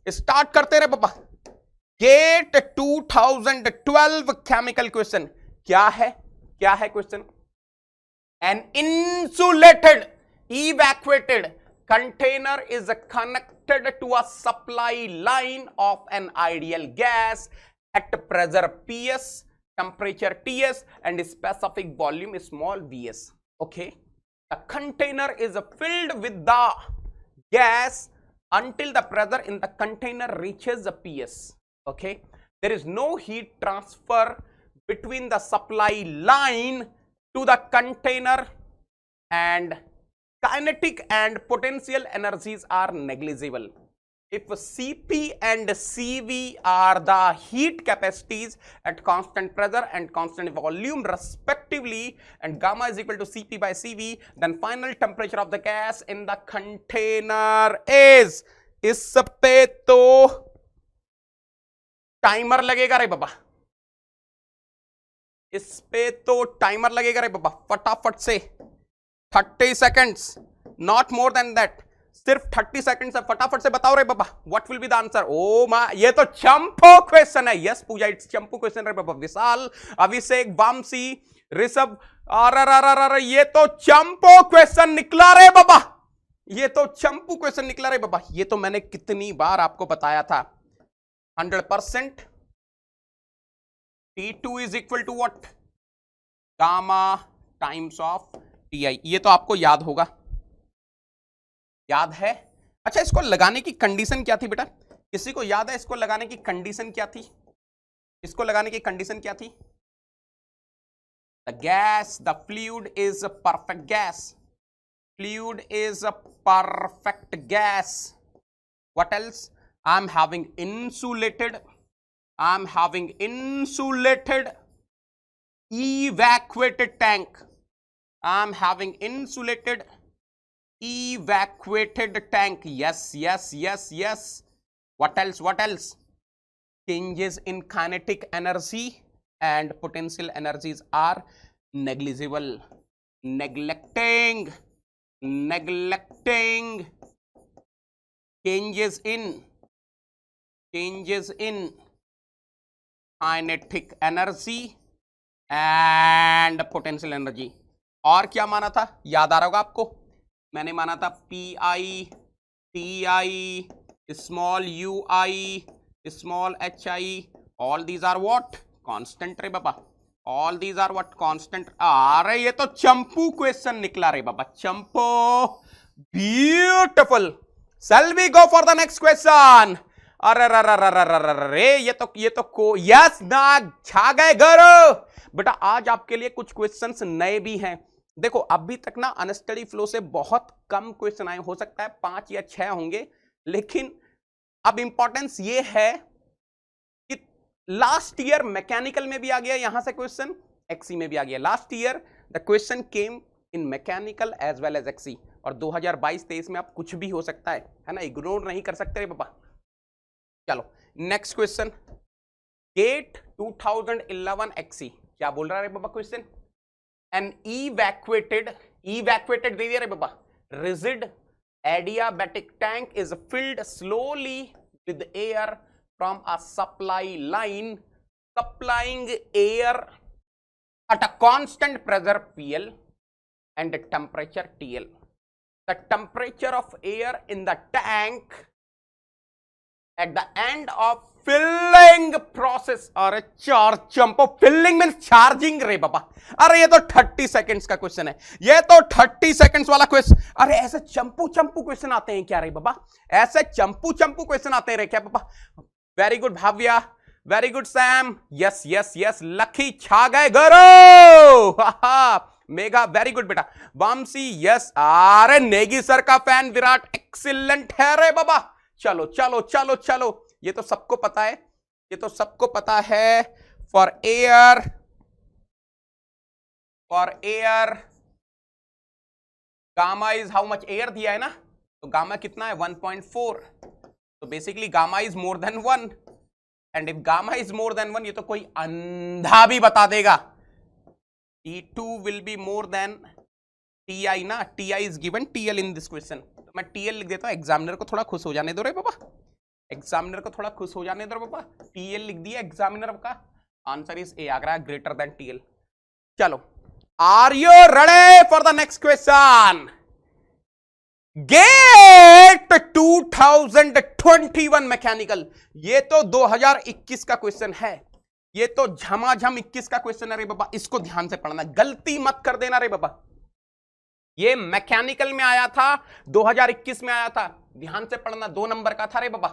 Start करते रहे बाबा। Gate 2012 chemical question क्या है? क्या है question? An insulated evacuated container is connected to a supply line of an ideal gas at pressure Ps, temperature Ts and specific volume small vs. Okay, the container is filled with the gas until the pressure in the container reaches the Ps. Okay, there is no heat transfer between the supply line to the container and kinetic and potential energies are negligible. If Cp and Cv are the heat capacities at constant pressure and constant volume respectively, and gamma is equal to Cp by Cv, then final temperature of the gas in the container is, इस पे तो timer लगेगा रे बाबा, इस पे तो timer लगेगा रे बाबा, फटाफट से 30 seconds, not more than that, सिर्फ 30 सेकेंड्स है, फटाफट से बताओ रे बाबा what will be the answer. ओ मा, ये तो चंपो क्वेश्चन है। यस पूजा, इट्स चंपो क्वेश्चन रे बाबा। विशाल, अभिषेक, वामसी, ऋषभ, अरे ये तो चंपो क्वेश्चन निकला रे बाबा, ये तो चंपू क्वेश्चन निकला रे बाबा। ये तो मैंने कितनी बार आपको बताया था, 100%। T2 is equal to what? Gamma times of TI. ये तो आपको याद होगा, याद है? अच्छा, इसको लगाने की कंडीशन क्या थी बेटा? किसी को याद है इसको लगाने की कंडीशन क्या थी? इसको लगाने की कंडीशन क्या थी? The gas, the fluid is a perfect gas, fluid is a perfect gas. What else? I am having insulated, I am having insulated evacuated tank, I am having insulated evacuated tank. Yes, yes, yes, yes. What else? What else? Changes in kinetic energy and potential energies are negligible. Neglecting changes in kinetic energy and potential energy. और क्या माना था? याद आ रहा होगा आपको, मैंने माना था P T small u i small h i, all these are what? Constant रे बाबा, all these are what? Constant. अरे ये तो चंपू क्वेश्चन निकला रे बाबा, चंपू। Beautiful. Shall we go for the next question? अरे ये तो को यस ना छा गए घर बेटा। आज आपके लिए कुछ क्वेश्चंस नए भी हैं। देखो अभी तक ना अनस्टडी फ्लो से बहुत कम क्वेश्चन आए, हो सकता है 5 या 6 होंगे, लेकिन अब इंपॉर्टेंस ये है कि लास्ट ईयर मैकेनिकल में भी आ गया यहां से क्वेश्चन, एक्सी में भी आ गया। Last year the question came in mechanical as well as XE, और 2022-23 में अब कुछ भी हो सकता है ना, इग्नोर नहीं कर सकते रे बाबा। चलो नेक्स्ट क्वेश्चन, गेट 2011 एक्सी क्या बोल रहा है बाबा क्वेश्चन? एन इवैक्यूएटेड दे दिया रे बाबा, rigid adiabatic tank is filled slowly with air from a supply line supplying air at a constant pressure PL and temperature TL. The temperature of air in the tank at the end of filling process, अरे चार चंपो, filling means charging रे बाबा। अरे ये तो 30 seconds का question है, ये तो 30 सेकेंड्स वाला क्वेश्चन। अरे ऐसे चंपू क्वेश्चन आते हैं क्या रे बाबा? ऐसे चंपू क्वेश्चन आते हैं रे क्या बाबा? Very good Bhavya, very good Sam, yes yes yes, Lucky छा गए गरो। मेगा वेरी गुड बेटा। वामसी यस, अरे नेगी सर का फैन विराट एक्सीलेंट है रे बाबा। चलो चलो चलो चलो, ये तो सबको पता है, ये तो सबको पता है। For air gamma is how much? Air दिया है ना, तो गामा कितना है? 1.4। तो basically gamma is more than 1, and if gamma is more than 1, ये तो कोई अंधा भी बता देगा। T2 will be more than Ti ना, Ti is given TL in this question. तो मैं TL लिख देता हूं, एग्जामिनर को थोड़ा खुश हो जाने दो रे बाबा। एग्जामिनर को थोड़ा खुश हो जाने दो बाबा, टीएल लिख दिया एग्जामिनर का, आंसर इज ए आ रहा है, ग्रेटर देन टीएल। चलो, are you ready for the next question? GATE 2021 mechanical, ये तो 2021 का क्वेश्चन है, ये तो झमाझम 21 का क्वेश्चन है रे बाबा, इसको ध्यान से पढ़ना, गलती मत कर देना रे बाबा। ये मैकेनिकल में आया था, 2021 में आया था, ध्यान से पढ़ना, 2 नंबर का था रे बाबा,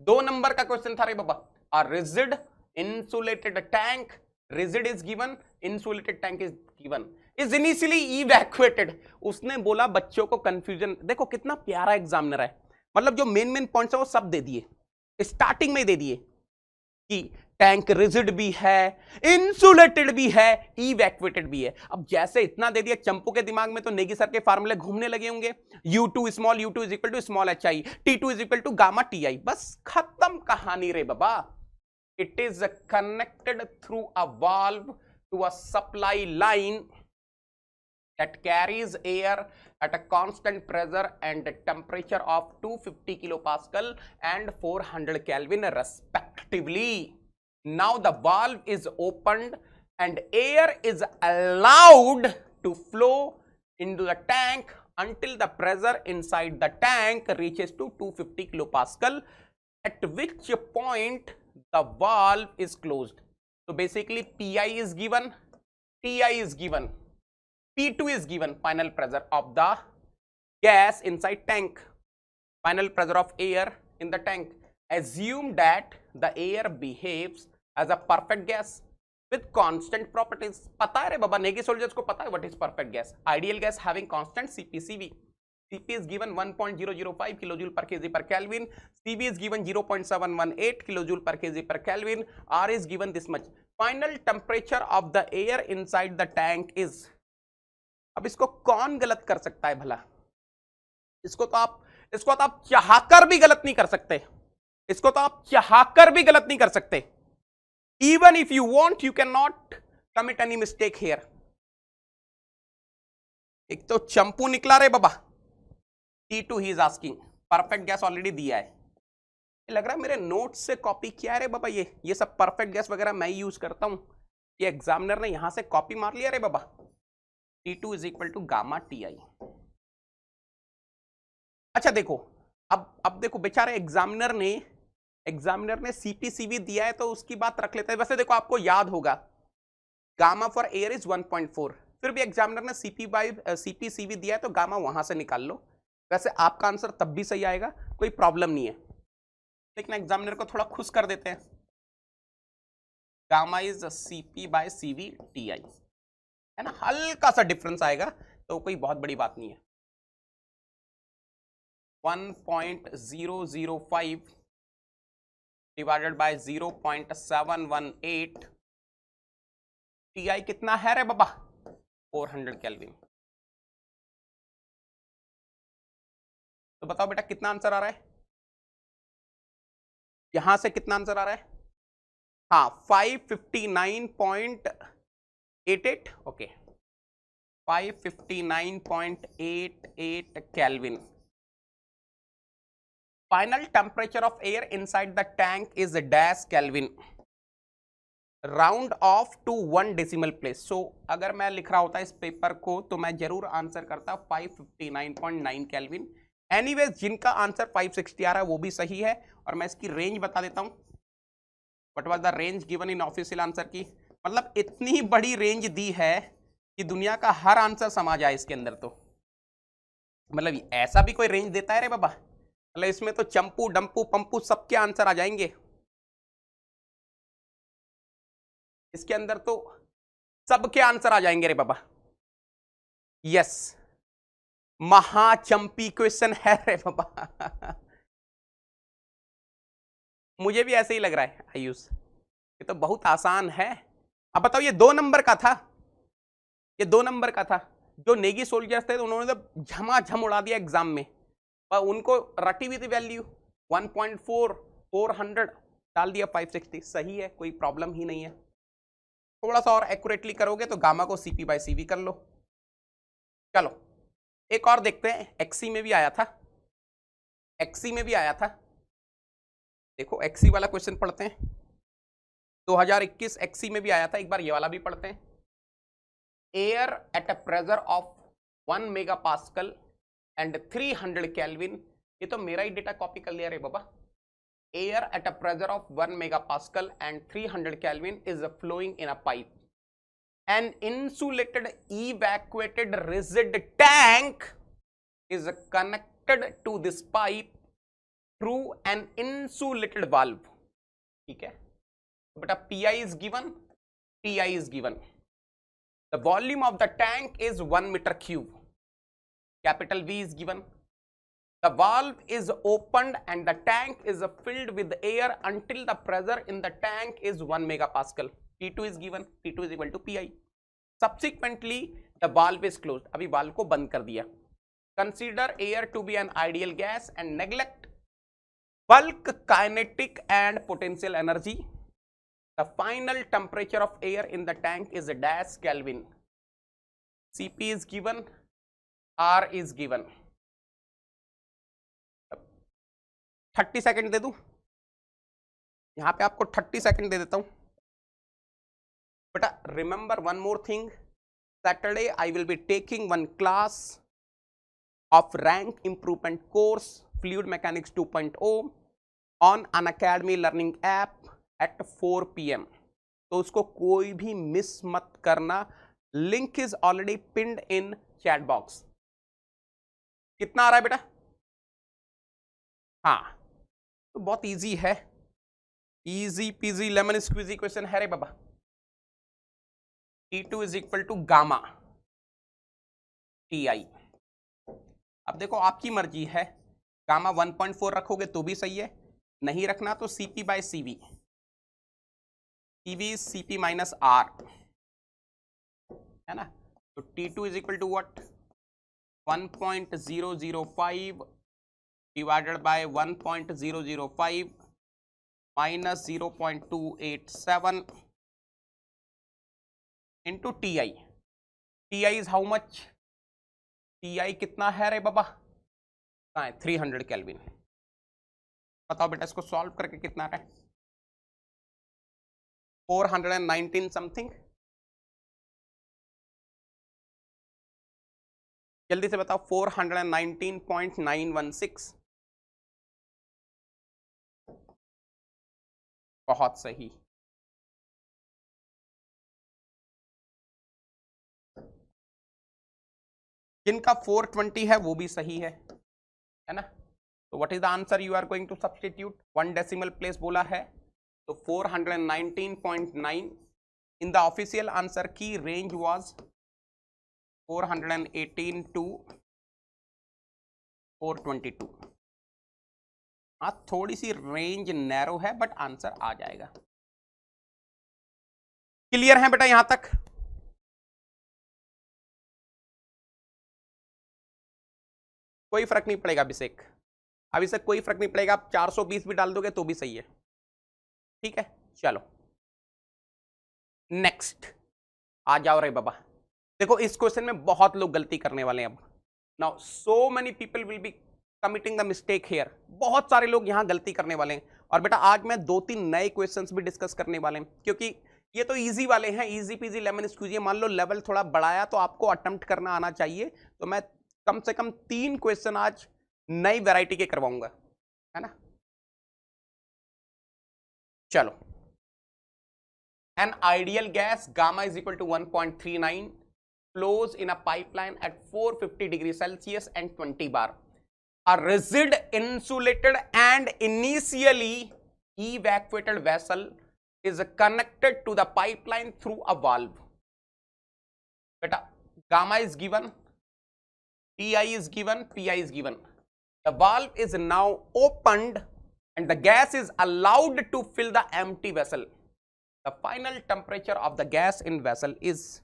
2 नंबर का क्वेश्चन था रे बाबा। A rigid insulated tank, rigid is given, insulated tank is given, is initially evacuated. उसने बोला बच्चों को कंफ्यूजन, देखो कितना प्यारा एग्जामिनर है, मतलब जो मेन मेन पॉइंट्स है वो सब दे दिए, स्टार्टिंग में दे दिए कि टैंक रिजिड भी है, इंसुलेटेड भी है, इवैक्यूएटेड भी है। अब जैसे इतना दे दिया, चंपू के दिमाग में तो नेगी सर के फार्मूले घूमने लगे होंगे, U2 small u2 is equal to small hi, T2 is equal to gamma ti, बस खत्म कहानी रे बाबा। It is connected through a valve to a supply line that carries air at a constant pressure and temperature of 250 kilopascal and 400 Kelvin respectively. Now the valve is opened and air is allowed to flow into the tank until the pressure inside the tank reaches to 250 kilopascal, at which point the valve is closed. So basically Pi is given, Ti is given, P2 is given, final pressure of the gas inside tank, final pressure of air in the tank. Assume that the air behaves as a perfect gas with constant properties. पता है रे बाबा, Negi soldiers को पता है what is perfect gas, ideal gas having constant CP/CV. CP is given 1.005 kilojoule per kg per Kelvin, CV is given 0.718 kilojoule per kg per Kelvin, R is given this much. Final temperature of the air inside the tank is, अब इसको कौन गलत कर सकता है भला? इसको तो आप चाहकर भी गलत नहीं कर सकते, इसको तो आप चाहकर भी गलत नहीं कर सकते। Even if you want you can not commit any mistake here. एक तो चंपू निकला रे बाबा, T2 he is asking, perfect gas already दिया है, लग रहा है मेरे नोट से कॉपी किया है रे बाबा, ये सब परफेक्ट गैस वगैरह मैं यूज करता हूं, ये एग्जामिनर ने यहां से कॉपी मार लिया रे बाबा। T2 is equal to gamma TI। अच्छा देखो, अब देखो बेचारे एग्जामिनर ने CP/CV दिया है तो उसकी बात रख लेते हैं। वैसे देखो आपको याद होगा गामा फॉर एयर इज 1.4, फिर भी एग्जामिनर ने CP/CV दिया है तो गामा वहां से निकाल लो, वैसे आपका आंसर तब भी सही आएगा, कोई प्रॉब्लम नहीं है। लेकिन एग्जामिनर को थोड़ा खुश कर देते हैं, गामा इज CP/CV TI है ना, हल्का सा डिफरेंस आएगा तो कोई बहुत बड़ी बात नहीं है। 1.005 डिवाइडेड बाय 0.718, TI कितना है रे बाबा? 400 केल्विन। तो बताओ बेटा कितना आंसर आ रहा है, यहां से कितना आंसर आ रहा है? हाँ 559.88, okay 559.88 Kelvin. Final temperature of air inside the tank is dash Kelvin. Round off to 1 decimal place. So अगर मैं लिख रहा होता इस पेपर को तो मैं जरूर आंसर करता 559.9 Kelvin. Anyways जिनका आंसर 560 आ रहा है वो भी सही है, और मैं इसकी रेंज बता देता हूं। What was the range given in official answer की, मतलब इतनी बड़ी रेंज दी है कि दुनिया का हर आंसर समा जाए इसके अंदर, तो मतलब ऐसा भी कोई रेंज देता है रे बाबा, मतलब इसमें तो चंपू डंपू पंपू सबके आंसर आ जाएंगे इसके अंदर, तो सबके आंसर आ जाएंगे रे बाबा। यस, महाचंपी क्वेश्चन है रे बाबा मुझे भी ऐसे ही लग रहा है आयुष, ये तो बहुत आसान है। अब बताओ ये 2 नंबर का था, ये 2 नंबर का था, जो नेगी सोल्जर्स थे तो उन्होंने तो झमाझम उड़ा दिया एग्जाम में, पर उनको रटी हुई थी वैल्यू 1.4, 400 डाल दिया 560, सही है, कोई प्रॉब्लम ही नहीं है। थोड़ा सा और एक्यूरेटली करोगे तो गामा को CP/CV कर लो। चलो एक और देखते हैं, XC में भी आया था, XC में भी आया था, देखो एक्सी वाला क्वेश्चन पढ़ते हैं, 2021 एक्सी में भी आया था, एक बार ये वाला भी पढ़ते हैं। Air at a pressure of 1 mega pascal and 300 kelvin, ये तो मेरा ही डेटा कॉपी कर लिया रे बाबा। Air at a pressure of 1 mega pascal and 300 kelvin is flowing in a pipe, an insulated evacuated rigid tank is connected to this pipe through an insulated valve, ठीक है बेटा। PI is given, TI is given, the volume of the tank is 1 meter cube, capital V is given, the valve is opened and the tank is filled with air until the pressure in the tank is 1 megapascal. T2 is given, T2 is equal to PI. Subsequently, the valve is closed. अभी valve को बंद कर दिया. Consider air to be an ideal gas and neglect bulk kinetic and potential energy. The final temperature of air in the tank is a dash Kelvin. Cp is given, R is given. 30 second दे दूं, यहां पे आपको 30 second दे देता हूं बेटा। Remember one more thing, Saturday I will be taking one class of rank improvement course fluid mechanics 2.0 on Unacademy learning app at 4 PM, तो उसको कोई भी मिस मत करना। Link is already pinned in chat box. कितना आ रहा है बेटा? हाँ, तो बहुत इजी है, easy peasy lemon squeezy question है रे बाबा। T2 is equal to gamma TI। अब देखो आपकी मर्जी है, गामा 1.4 रखोगे तो भी सही है, नहीं रखना तो CP by CV, CV CP minus R है ना। तो T2 is equal to what, 1.005 divided by 1.005 minus 0.287 into TI. TI is how much? TI कितना है रे बाबा? 300 केल्विन। बताओ बेटा इसको सॉल्व करके कितना है? 419 समथिंग। जल्दी से बताओ, 419.916। बहुत सही। जिनका 420 है वो भी सही है ना। तो what is the answer you are going to substitute? 1 decimal place बोला है तो 419.9। In the official answer key range was 418 to 422। हाँ, थोड़ी सी रेंज नैरो है बट आंसर आ जाएगा। क्लियर है बेटा यहां तक? कोई फर्क नहीं पड़ेगा अभिषेक, अभिषेक कोई फर्क नहीं पड़ेगा, आप 420 भी डाल दोगे तो भी सही है, ठीक है। चलो नेक्स्ट आ जाओ रे बाबा। देखो इस क्वेश्चन में बहुत लोग गलती करने वाले हैं। अब now so many people will be committing the mistake here, बहुत सारे लोग यहां गलती करने वाले हैं। और बेटा आज मैं 2-3 नए क्वेश्चंस भी डिस्कस करने वाले हैं, क्योंकि ये तो इजी वाले हैं, इजी पीजी लेमन स्क्वीजी। मान लो लेवल थोड़ा बढ़ाया तो आपको अटेम्प्ट करना आना चाहिए, तो मैं कम से कम 3 क्वेश्चन आज नई वैरायटी के करवाऊंगा, है ना। चलो, an ideal gas gamma is equal to 1.39 flows in a pipeline at 450 degrees Celsius and 20 bar. A rigid, insulated and initially evacuated vessel is connected to the pipeline through a valve. Beta, gamma is given, TI is given, PI is given. The valve is now opened and the gas is allowed to fill the empty vessel. The final temperature of the gas in vessel is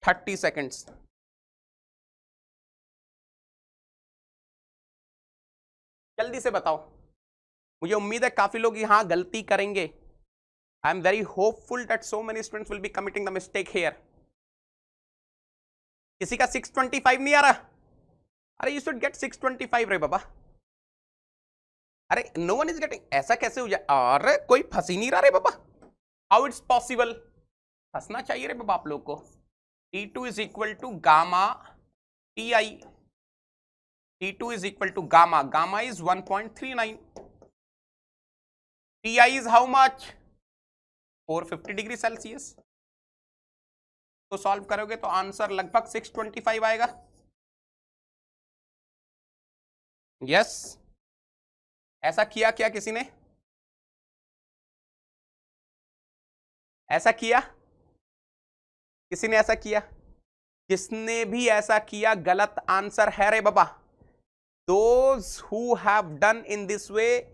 30 seconds. जल्दी से बताओ, मुझे उम्मीद है काफी लोग यहां गलती करेंगे। I am very hopeful that so many students will be committing the mistake here. किसी का 625 नहीं आ रहा? अरे यू शुड गेट 625 रे बाबा। अरे नो वन इज गेटिंग, ऐसा कैसे हो जाए? अरे कोई फंस ही नहीं रहा रे बाबा, हाउ इट्स पॉसिबल? फंसना चाहिए रे बाबा आप लोग को। T2 is equal to gamma TI, T2 is equal to gamma, gamma is 1.39, TI is how much? 450 degree Celsius. तो सॉल्व करोगे तो आंसर लगभग 625 आएगा। यस, ऐसा किया क्या किसी ने? ऐसा किया किसी ने? ऐसा किया? जिसने भी ऐसा किया गलत आंसर है रे बाबा। Those who have done in this way,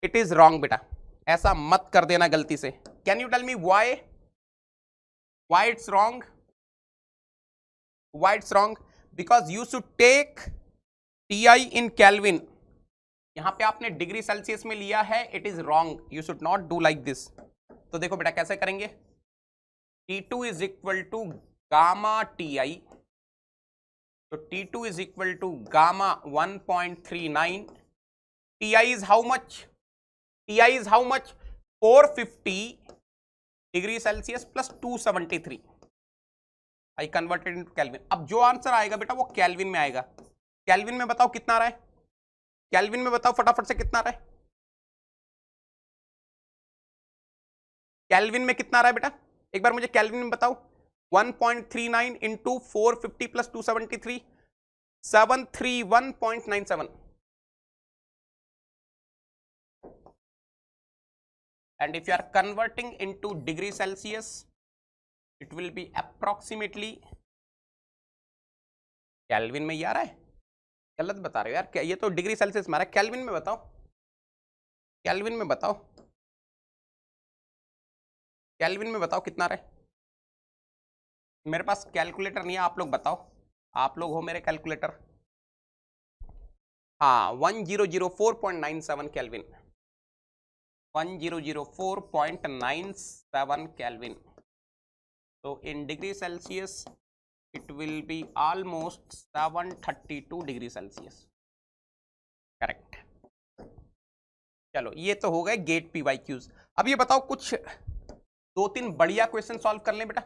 it is wrong बेटा, ऐसा मत कर देना गलती से। Can you tell me why? Why it's wrong? Why it's wrong? Because you should take TI in Kelvin. यहां पे आपने डिग्री सेल्सियस में लिया है, it is wrong, you should not do like this. तो देखो बेटा कैसे करेंगे, T2 is equal to gamma TI, तो T2 is equal to gamma 1.39, TI is how much? TI is how much? 450 degree Celsius plus 273, I converted into kelvin. अब जो answer आएगा बेटा वो केल्विन में आएगा। केल्विन में बताओ कितना आ रहा है? केल्विन में बताओ फटाफट से कितना आ रहा है? केल्विन में कितना आ रहा है बेटा, एक बार मुझे केल्विन में बताओ। 1.39 into 450 plus 273, 731.97, and if you are converting into degree Celsius, it will be approximately, kelvin में ही आ रहा है? गलत बता रहे हो यार, ये तो डिग्री सेल्सियस में आ रहा है। केल्विन में बताओ, केल्विन में बताओ, केल्विन में बताओ कितना आ रहा है? मेरे पास कैलकुलेटर नहीं है, आप लोग बताओ, आप लोग हो मेरे कैलकुलेटर। हाँ, 1004.97 केल्विन, 1004.97 केल्विन। तो in degree Celsius it will be almost 732 degree Celsius, correct. चलो ये तो हो गए गेट PYQs। अब ये बताओ कुछ दो तीन बढ़िया क्वेश्चन सॉल्व कर लें बेटा,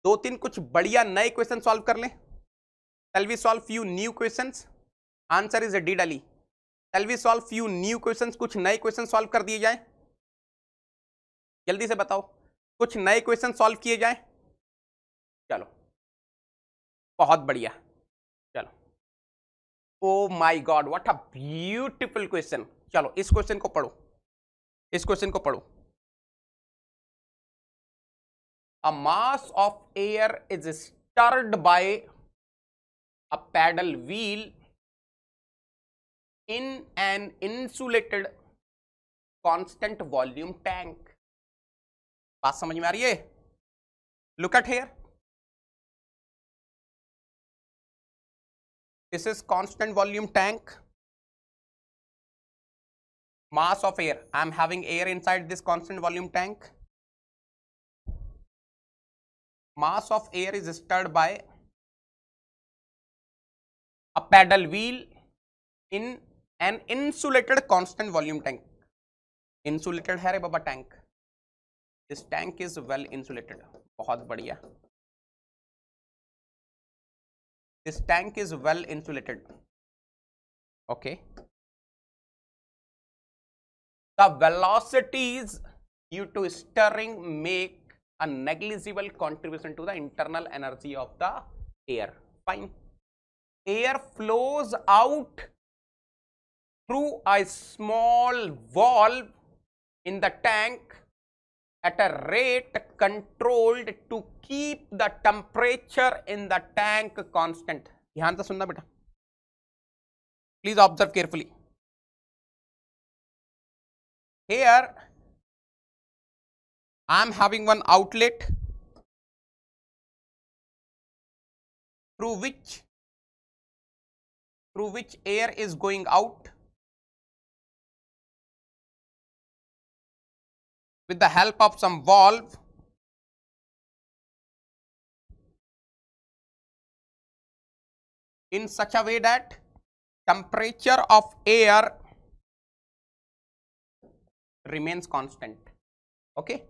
दो तीन कुछ बढ़िया नए क्वेश्चन सॉल्व कर लें। Shall we solve few new questions? Answer is a D. Shall we solve few new questions? कुछ नए क्वेश्चन सॉल्व कर दिए जाए, जल्दी से बताओ, कुछ नए क्वेश्चन सॉल्व किए जाए। चलो बहुत बढ़िया, चलो। Oh my God, what a beautiful question. चलो इस क्वेश्चन को पढ़ो, इस क्वेश्चन को पढ़ो। A mass of air is stirred by a paddle wheel in an insulated constant volume tank। बात समझ में आ रही है? Look at here, this is constant volume tank, mass of air, I am having air inside this constant volume tank, mass of air is stirred by a paddle wheel in an insulated constant volume tank। insulated है रे बाबा tank, this tank is well insulated, बहुत बढ़िया, this tank is well insulated, okay। the velocities due to stirring make a negligible contribution to the internal energy of the air, fine। air flows out through a small valve in the tank at a rate controlled to keep the temperature in the tank constant। ध्यान से सुनना बेटा, please observe carefully. here I am having one outlet through which air is going out with the help of some valve in such a way that temperature of air remains constant. Okay,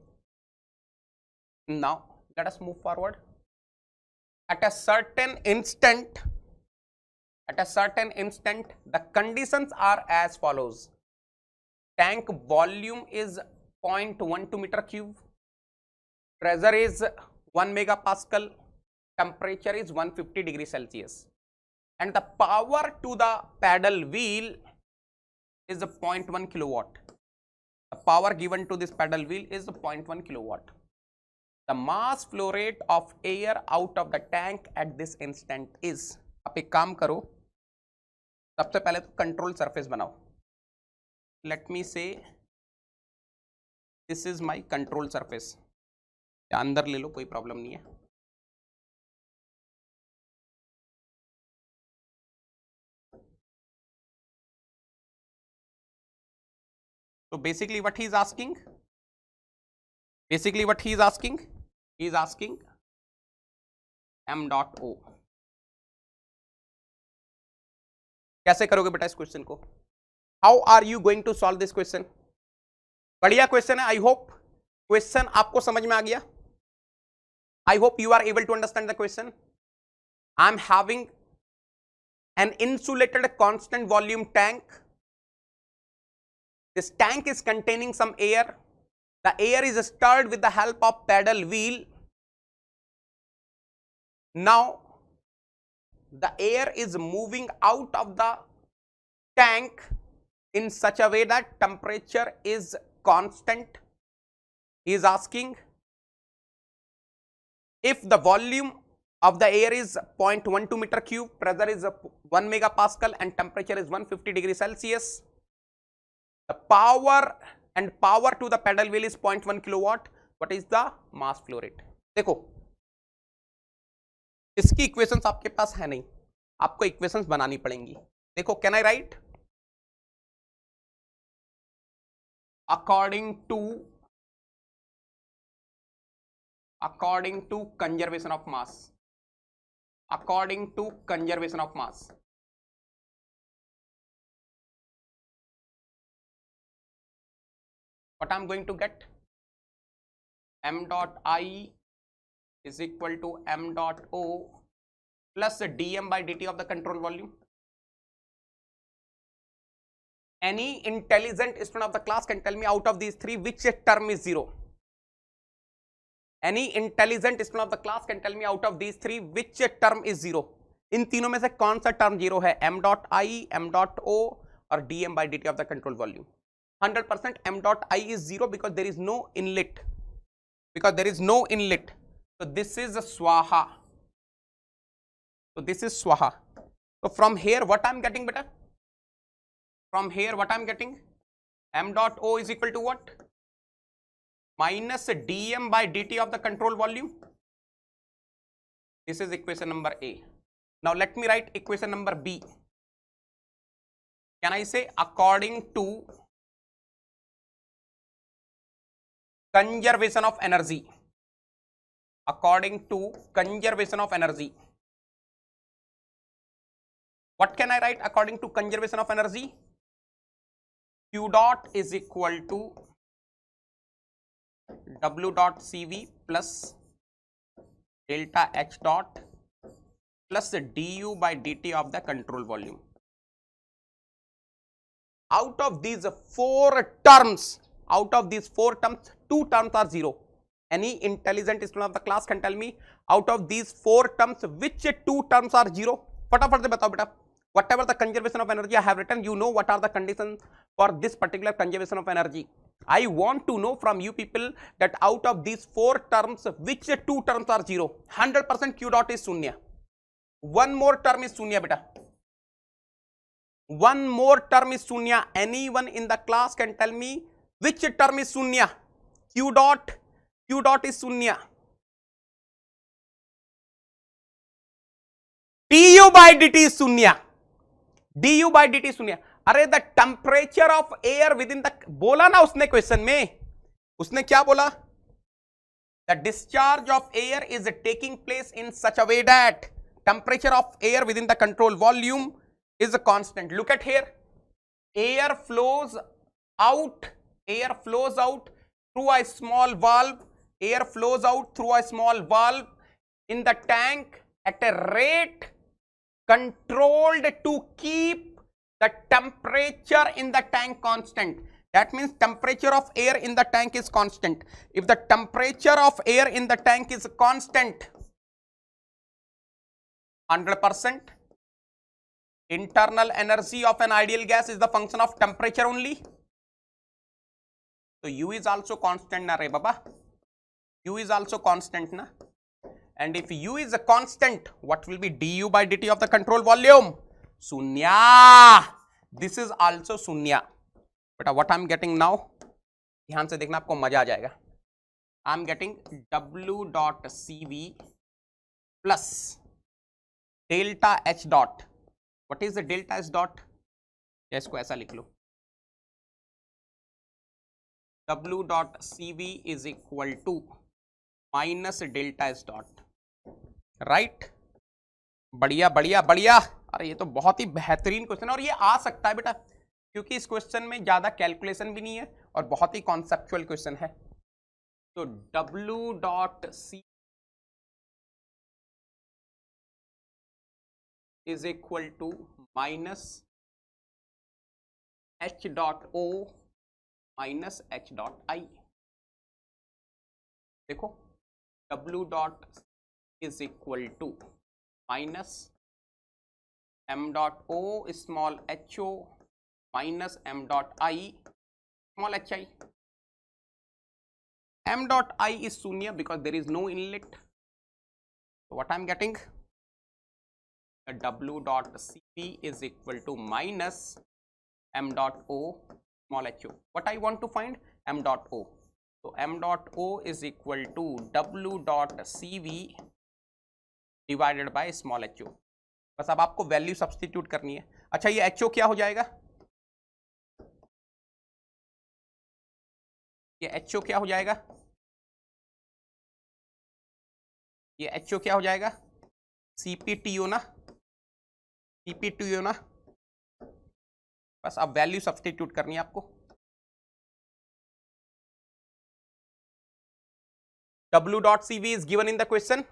now let us move forward. At a certain instant, the conditions are as follows. Tank volume is 0.12 meter cube, pressure is 1 megapascal, temperature is 150 degrees Celsius, and the power to the paddle wheel is 0.1 kilowatt. The power given to this paddle wheel is 0.1 kilowatt. The mass flow rate of air out of the tank at this instant is. आप एक काम करो, सबसे पहले तो control surface बनाओ. Let me से this is my control surface. अंदर ले लो, कोई प्रॉब्लम नहीं है. So basically what he is asking, he is asking m dot o. कैसे करोगे बेटा इस क्वेश्चन को? How are you going to solve this question? बढ़िया क्वेश्चन है. आई होप क्वेश्चन आपको समझ में आ गया. I hope you are able to understand the question. I am having an insulated constant volume tank. This tank is containing some air. The air is stirred with the help of paddle wheel. Now the air is moving out of the tank in such a way that temperature is constant. He is asking if the volume of the air is 0.12 meter cube, pressure is 1 megapascal and temperature is 150 degrees Celsius. The power to the paddle wheel is 0.1 kilowatt. What is the mass flow rate? देखो इसकी equations आपके पास है नहीं, आपको equations बनानी पड़ेंगी. देखो, can I right according to conservation of mass. According to conservation of mass, what I am going to get? M dot I is equal to M dot O plus dm by dt of the control volume. Any intelligent student of the class can tell me out of these three which term is zero. Any intelligent student of the class can tell me out of these three which term is zero. इन तीनों में से कौन सा term zero है? m dot I, m dot O और dm by dt of the control volume. 100% m dot I is zero because there is no inlet. So this is swaha. So from here what I am getting, beta? From here what I am getting? M dot O is equal to what? Minus dm by dt of the control volume. This is equation number A. Now let me write equation number B. Can I say according to conservation of energy? According to conservation of energy. What can I write according to conservation of energy? Q dot is equal to W dot CV plus delta H dot plus du by dt of the control volume. Out of these four terms, two terms are zero. Any intelligent student of the class can tell me out of these four terms which two terms are zero. फटाफट से बताओ बेटा. Whatever the conservation of energy I have written, you know what are the conditions for this particular conservation of energy. I want to know from you people that out of these four terms, which two terms are zero. 100% Q dot is शून्य. One more term is शून्य बेटा. One more term is शून्य. Anyone in the class can tell me which term is शून्य. Q dot is शून्य. du by dt is शून्य. du by dt is शून्य. अरे the temperature of air with in the, बोला ना उसने question में, उसने क्या बोला? The discharge of air is taking place in such a way that temperature of air with in the control volume is a constant. Look at here. Air flows out through a small valve. Air flows out through a small valve in the tank at a rate controlled to keep the temperature in the tank constant. That means temperature of air in the tank is constant. If the temperature of air in the tank is constant, 100%, internal energy of an ideal gas is the function of temperature only. So U is also constant na re baba. U is also constant na. And if U is a constant, what will be du by dt of the control volume? Sunya. This is also sunya. But what I'm getting now, ध्यान से देखना आपको मजा आ जाएगा. I'm getting W dot CV plus delta H dot. What is the delta H dot? या इसको ऐसा लिख लो. W dot CV is equal to minus delta H dot. Right? बढ़िया बढ़िया बढ़िया. अरे ये तो बहुत ही बेहतरीन क्वेश्चन है और ये आ सकता है बेटा, क्योंकि इस क्वेश्चन में ज्यादा कैलकुलेशन भी नहीं है और बहुत ही कॉन्सेप्चुअल क्वेश्चन है. तो W dot C is equal to minus H dot O minus H dot I. देखो W dot is equal to minus M dot O small HO minus M dot I small hi. M dot I is शून्य because there is no inlet. So what I'm getting? W dot Cp is equal to minus M dot O small ho. What I want to find? M dot O. So M dot O is equal to W dot Cv divided by small ho. बस अब आपको value substitute करनी है. अच्छा ये HO क्या हो जाएगा? ये HO क्या हो जाएगा? ये HO क्या हो जाएगा? CpTO ना, CpTO ना. बस अब वैल्यू सब्स्टिट्यूट करनी है आपको. W dot CV is given in the question.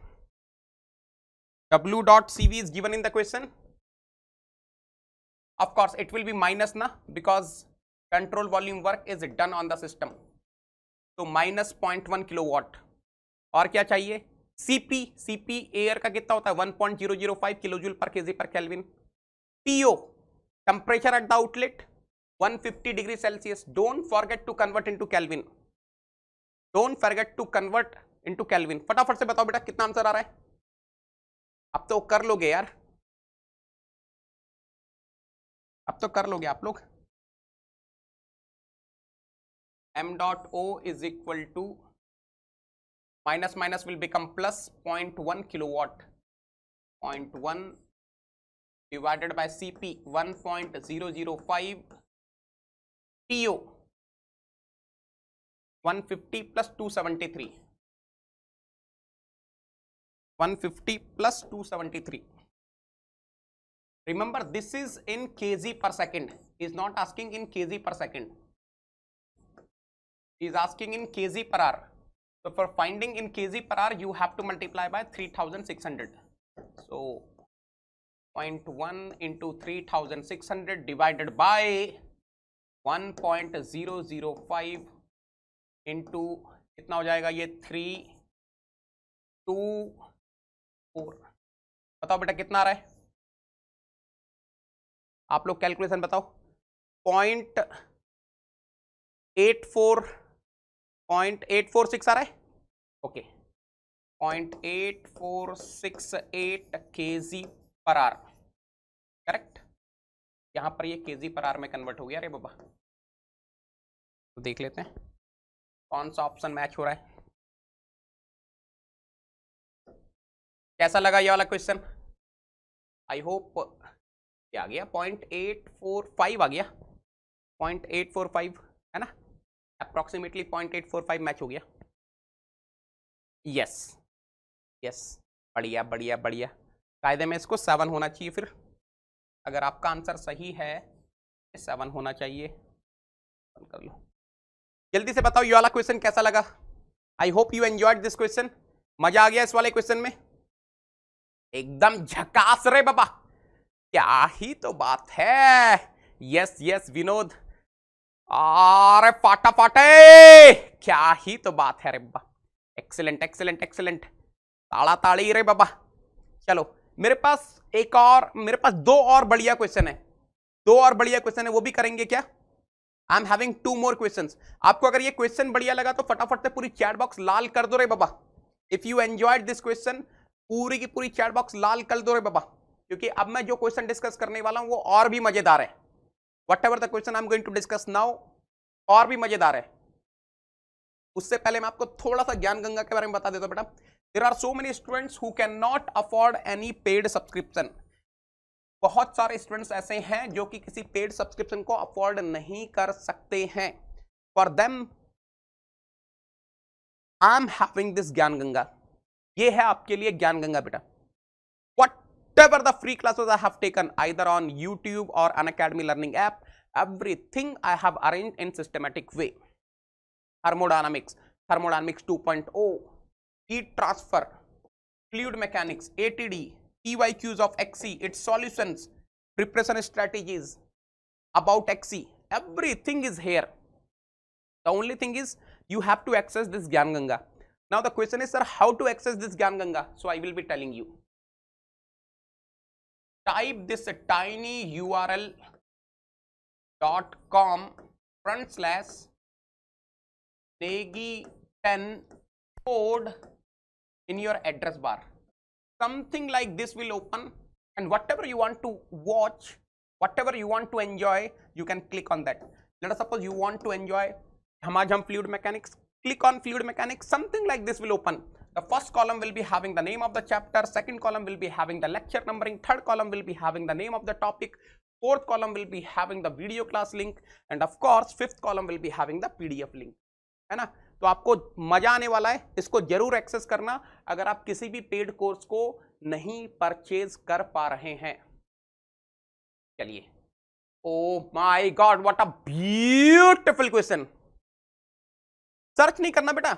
W dot CV is given in the question. Of course, it will be minus na, because control volume work is done on the system. तो minus 0.1 kilowatt. और क्या चाहिए? Cp air का कितना होता है? 1.005 kilojoule पर kg पर kelvin. TO temperature at the outlet 150 degree Celsius. Don't forget to convert into kelvin. Don't forget to convert into kelvin. फटाफट से बताओ बेटा कितना आंसर आ रहा है? अब तो कर लोगे यार, अब तो कर लोगे आप लोग. M dot O is equal to minus minus will become plus 0.1 kilowatt. 0.1 divided by Cp 1.005 TO 150 plus 273. 150 plus 273. Remember, this is in kg per second. He is not asking in kg per second. He is asking in kg per hour. So for finding in kg per hour, you have to multiply by 3600. So 0.1 into 3600 divided by 1.005 into कितना हो जाएगा ये 324. बताओ बेटा कितना आ रहा है? आप लोग कैलकुलेशन बताओ. 0.846 आ रहा है. Okay, 0.8468 kg per hour. Correct. यहां पर ये kg पर आवर में कन्वर्ट हो गया. अरे बाबा, तो देख लेते हैं कौन सा ऑप्शन मैच हो रहा है. कैसा लगा ये वाला क्वेश्चन? आई होप ये आ गया. 0.845 आ गया. 0.845 है ना, अप्रोक्सीमेटली 0.845 मैच हो गया. यस यस, बढ़िया बढ़िया बढ़िया. कायदे में इसको 7 होना चाहिए. फिर अगर आपका आंसर सही है 7 होना चाहिए। कर लो जल्दी से, बताओ ये वाला क्वेश्चन कैसा लगा। आई hope you enjoyed this question. मजा आ गया इस वाले क्वेश्चन में, एकदम झकास रे बाबा, क्या ही तो बात है। यस यस विनोद, अरे फाटा फाटे, क्या ही तो बात है रे बाबा। एक्सीलेंट एक्सीलेंट एक्सीलेंट, ताड़ा ताड़ी रे बाबा। चलो मेरे पास दो और बढ़िया क्वेश्चन है, दो और बढ़िया क्वेश्चन है, वो भी करेंगे क्या। आई एम हैविंग 2 more क्वेश्चंस। आपको अगर ये क्वेश्चन बढ़िया लगा तो फटाफट से पूरी चैट बॉक्स लाल कर दो रे बाबा। If you enjoyed this question, पूरी की पूरी चैट बॉक्स लाल कर दो रे बाबा, क्योंकि अब मैं जो क्वेश्चन डिस्कस करने वाला हूं वो और भी मजेदार है। Whatever the question I am going to discuss now और भी मजेदार है। उससे पहले मैं आपको थोड़ा सा ज्ञान गंगा के बारे में बता देता हूं बेटा। There are so many students who can not afford any paid subscription. बहुत सारे स्टूडेंट्स ऐसे हैं जो कि किसी पेड सब्सक्रिप्शन को अफोर्ड नहीं कर सकते हैं। For them I am having this ज्ञान गंगा। ये है आपके लिए ज्ञान गंगा बेटा। Whatever the free classes I have taken either on YouTube or Unacademy learning app, everything I have arranged in systematic way. Thermodynamics, thermodynamics 2.0, heat transfer, fluid mechanics, ATD, PYQs of XE, its solutions, preparation strategies about XE, everything is here. The only thing is you have to access this Gyan Ganga. Now the question is, sir, how to access this Gyan Ganga? So I will be telling you. Type this tiny url.com/negi10 code in your address bar. Something like this will open, and whatever you want to watch, whatever you want to enjoy, you can click on that. Let us suppose you want to enjoy Hamajam fluid mechanics. Click on fluid mechanics. Something like this will open. The first column will be having the name of the chapter, second column will be having the lecture numbering, third column will be having the name of the topic, fourth column will be having the video class link, and of course fifth column will be having the PDF link, है ना। तो आपको मजा आने वाला है, इसको जरूर एक्सेस करना अगर आप किसी भी पेड कोर्स को नहीं परचेज कर पा रहे हैं। चलिए, ओ my God, what a beautiful question. Search नहीं करना बेटा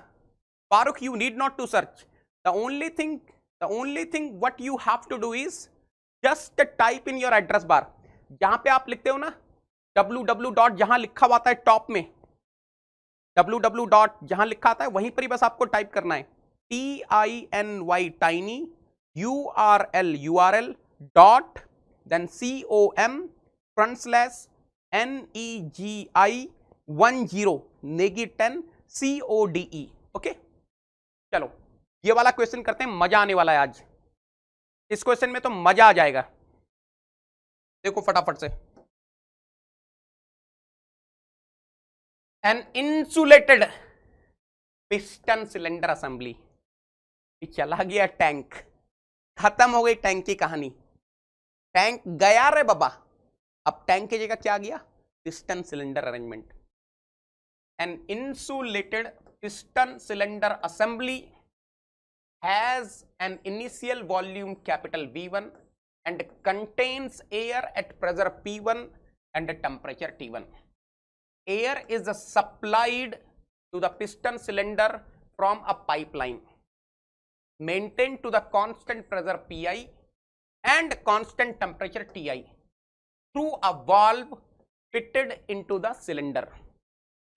Farooq, you need not to search. The only thing what you have to do is just type in your address bar. जहां पे आप लिखते हो ना www. जहां लिखा हुआ है टॉप में www. जहां लिखा आता है वहीं पर ही बस आपको टाइप करना है TINY tiny URL dot then com/NEGI10 negi10 CODE. Okay चलो ये वाला क्वेश्चन करते हैं, मजा आने वाला है आज। इस क्वेश्चन में तो मजा आ जाएगा। देखो फटाफट से, an insulated piston cylinder assembly. चला गया टैंक, खत्म हो गई टैंक की कहानी। टैंक गया रे बाबा, अब टैंक की जगह क्या गया, piston cylinder arrangement. An insulated piston cylinder assembly has an initial volume capital V1 and contains air at pressure P1 and temperature T1. Air is supplied to the piston cylinder from a pipeline maintained to the constant pressure Pi and constant temperature Ti through a valve fitted into the cylinder.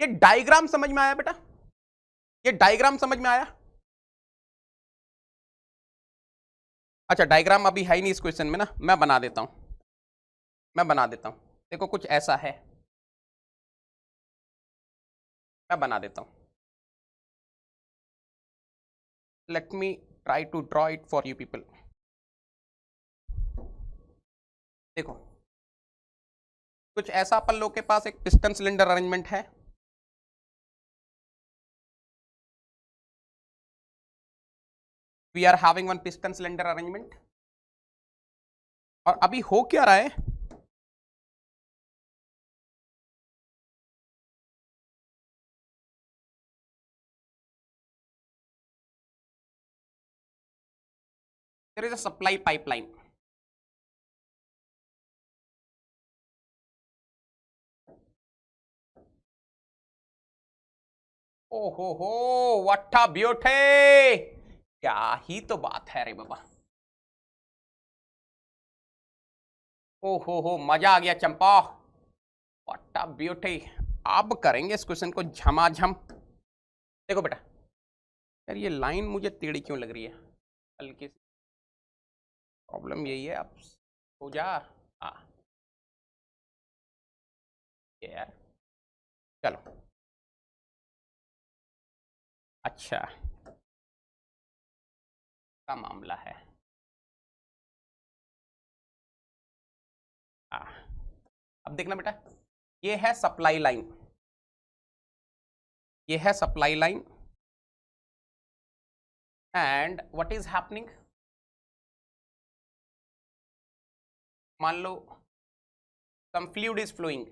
ये diagram समझ में आया बेटा, ये diagram समझ में आया। अच्छा डायग्राम अभी है ही नहीं इस क्वेश्चन में ना, मैं बना देता हूं, देखो कुछ ऐसा है, मैं बना देता हूं। Let me try to draw it for you people. देखो कुछ ऐसा अपन लोग के पास एक पिस्टन सिलेंडर अरेंजमेंट है। We are having one piston cylinder arrangement. और अभी हो क्या रहा है, there is a supply pipeline. ओ हो व्हाट अ ब्यूटी, क्या ही तो बात है रे बाबा। ओ हो मजा आ गया चंपा, व्हाट अ ब्यूटी। अब करेंगे इस क्वेश्चन को झमाझम। देखो बेटा, यार ये लाइन मुझे टेढ़ी क्यों लग रही है, हल्की सी प्रॉब्लम यही है। अब हो जा। हाँ ये यार, चलो अच्छा का मामला है। हाँ अब देखना बेटा, ये है सप्लाई लाइन, ये है supply line, and what is happening, मान लो some fluid is flowing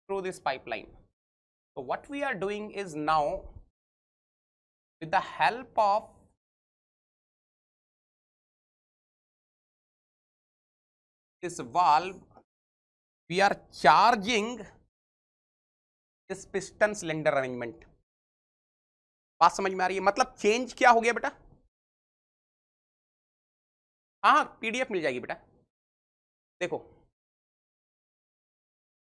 through this pipeline. So what we are doing is now, with the help of this valve, we are charging this piston cylinder arrangement. बात समझ में आ रही है? मतलब change क्या हो गया बेटा? हाँ पीडीएफ मिल जाएगी बेटा, देखो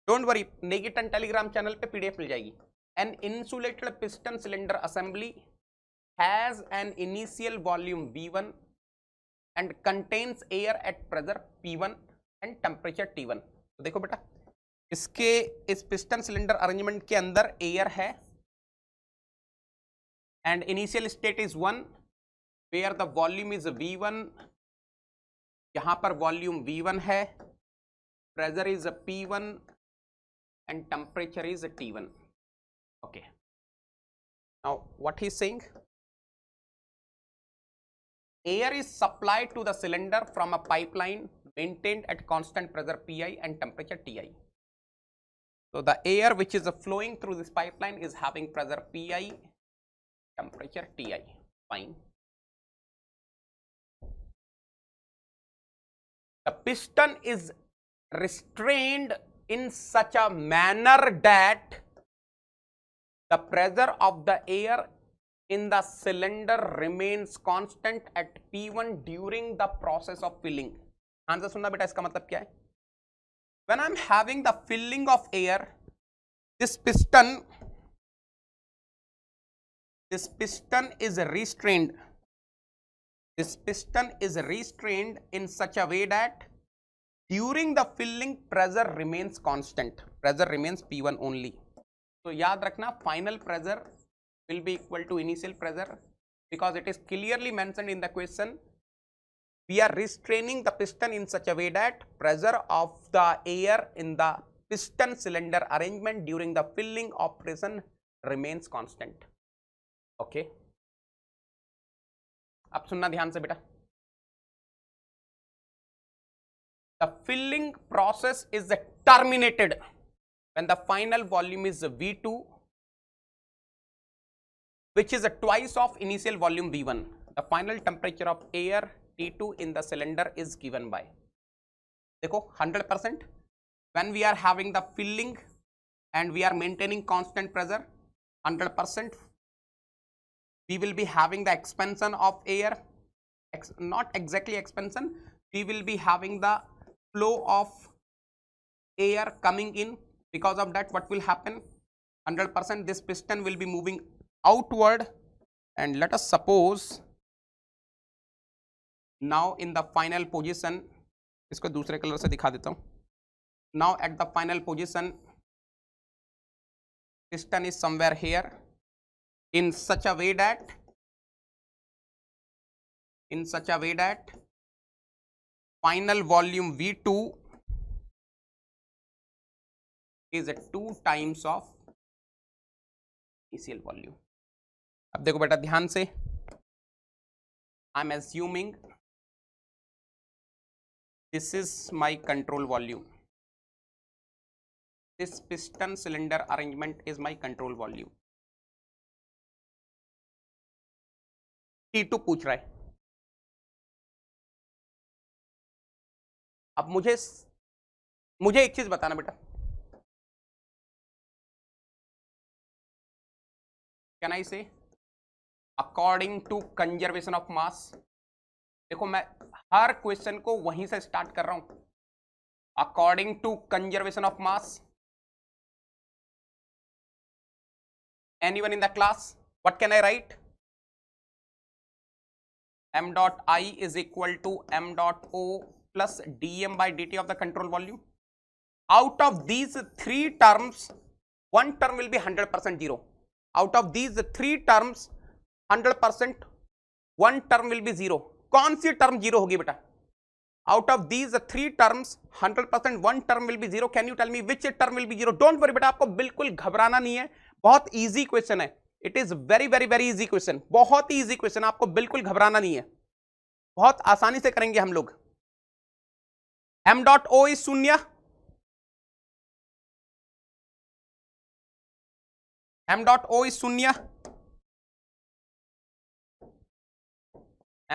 डोंट वरी, नेगेटन टेलीग्राम चैनल पे पीडीएफ मिल जाएगी। An insulated piston cylinder assembly has an initial volume V1 and contains air at pressure P1 and temperature T1। तो देखो बेटा, इसके इस पिस्टन सिलेंडर अरेंजमेंट के अंदर एयर है and initial state is 1 where the volume is V1, यहां पर वॉल्यूम V1 है, pressure is P1 and temperature is T1। Okay, now what he is saying, air is supplied to the cylinder from a pipeline maintained at constant pressure Pi and temperature Ti. So the air which is flowing through this pipeline is having pressure Pi, temperature Ti. Fine. The piston is restrained in such a manner that the pressure of the air in the cylinder remains constant at P1 during the process of filling। Answer सुनना बेटा, इसका मतलब क्या है? When I'm having the filling of air, this piston is restrained. This piston is restrained in such a way that during the filling pressure remains constant. Pressure remains P1 only. तो याद रखना, final pressure will be equal to initial pressure, because it is clearly mentioned in the question. We are restraining the piston in such a way that pressure of the air in the piston cylinder arrangement during the filling operation remains constant. Okay, अब सुनना ध्यान से बेटा, the filling process is terminated when the final volume is V2, which is twice of initial volume V1. The final temperature of air T2 in the cylinder is given by, देखो 100%, when we are having the filling and we are maintaining constant pressure 100%, we will be having the expansion of air, not exactly expansion, we will be having the flow of air coming in. Because of that, what will happen, 100% this piston will be moving outward, and let us suppose now in the final position, इसको दूसरे colour से दिखा देता हूं, now at the final position piston is somewhere here in such a way that final volume V2 is 2 times of initial volume। अब देखो बेटा ध्यान से, I am assuming this is my control volume, this piston cylinder arrangement is my control volume। T2 पूछ रहा है, अब मुझे एक चीज बताना बेटा, can I say according to conservation of mass. देखो मैं हर क्वेश्चन को वहीं से स्टार्ट कर रहा हूं, according to conservation of mass. Anyone in the class, what can I write? m dot I is equal to m dot O plus dm by dt of the control volume. Out of these three terms, one term will be 100% zero. Out of these three terms, 100%, one term will be zero. कौन सी term zero होगी बेटा? Out of these three terms, 100%, one term will be zero. Can you tell me which term will be zero? Don't worry बेटा, आपको बिल्कुल घबराना नहीं है, बहुत easy question है. It is very very very easy question, बहुत ही इजी क्वेश्चन, आपको बिल्कुल घबराना नहीं है, बहुत आसानी से करेंगे हम लोग। m डॉट ओ इज शून्य, m डॉट ओ इज शून्य,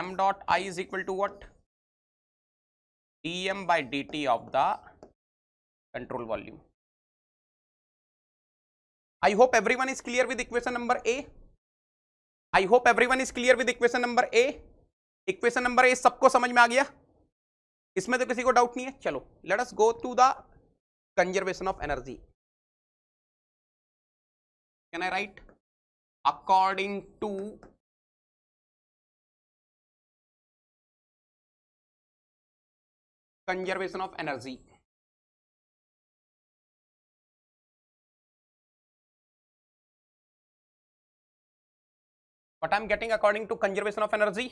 m dot I is equal to what? dm by dt of the control volume. I hope everyone is clear with equation number A. I hope everyone is clear with equation number A. Equation number A सबको समझ में आ गया, इसमें तो किसी को doubt नहीं है। चलो let us go to the conservation of energy. Can I write according to conservation of energy? What I'm getting according to conservation of energy?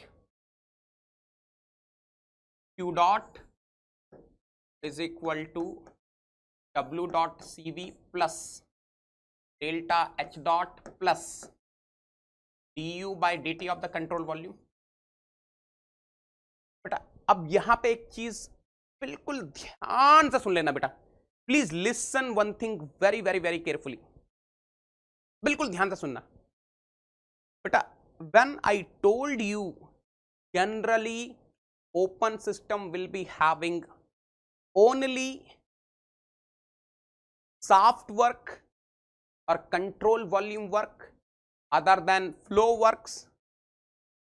Q dot is equal to W dot CV plus delta H dot plus du by dt of the control volume. बेटा अब यहां पे एक चीज बिल्कुल ध्यान से सुन लेना बेटा, please listen one thing very very very carefully, बिल्कुल ध्यान से सुनना बेटा। when I told you generally open system will be having only soft work or control volume work other than flow works,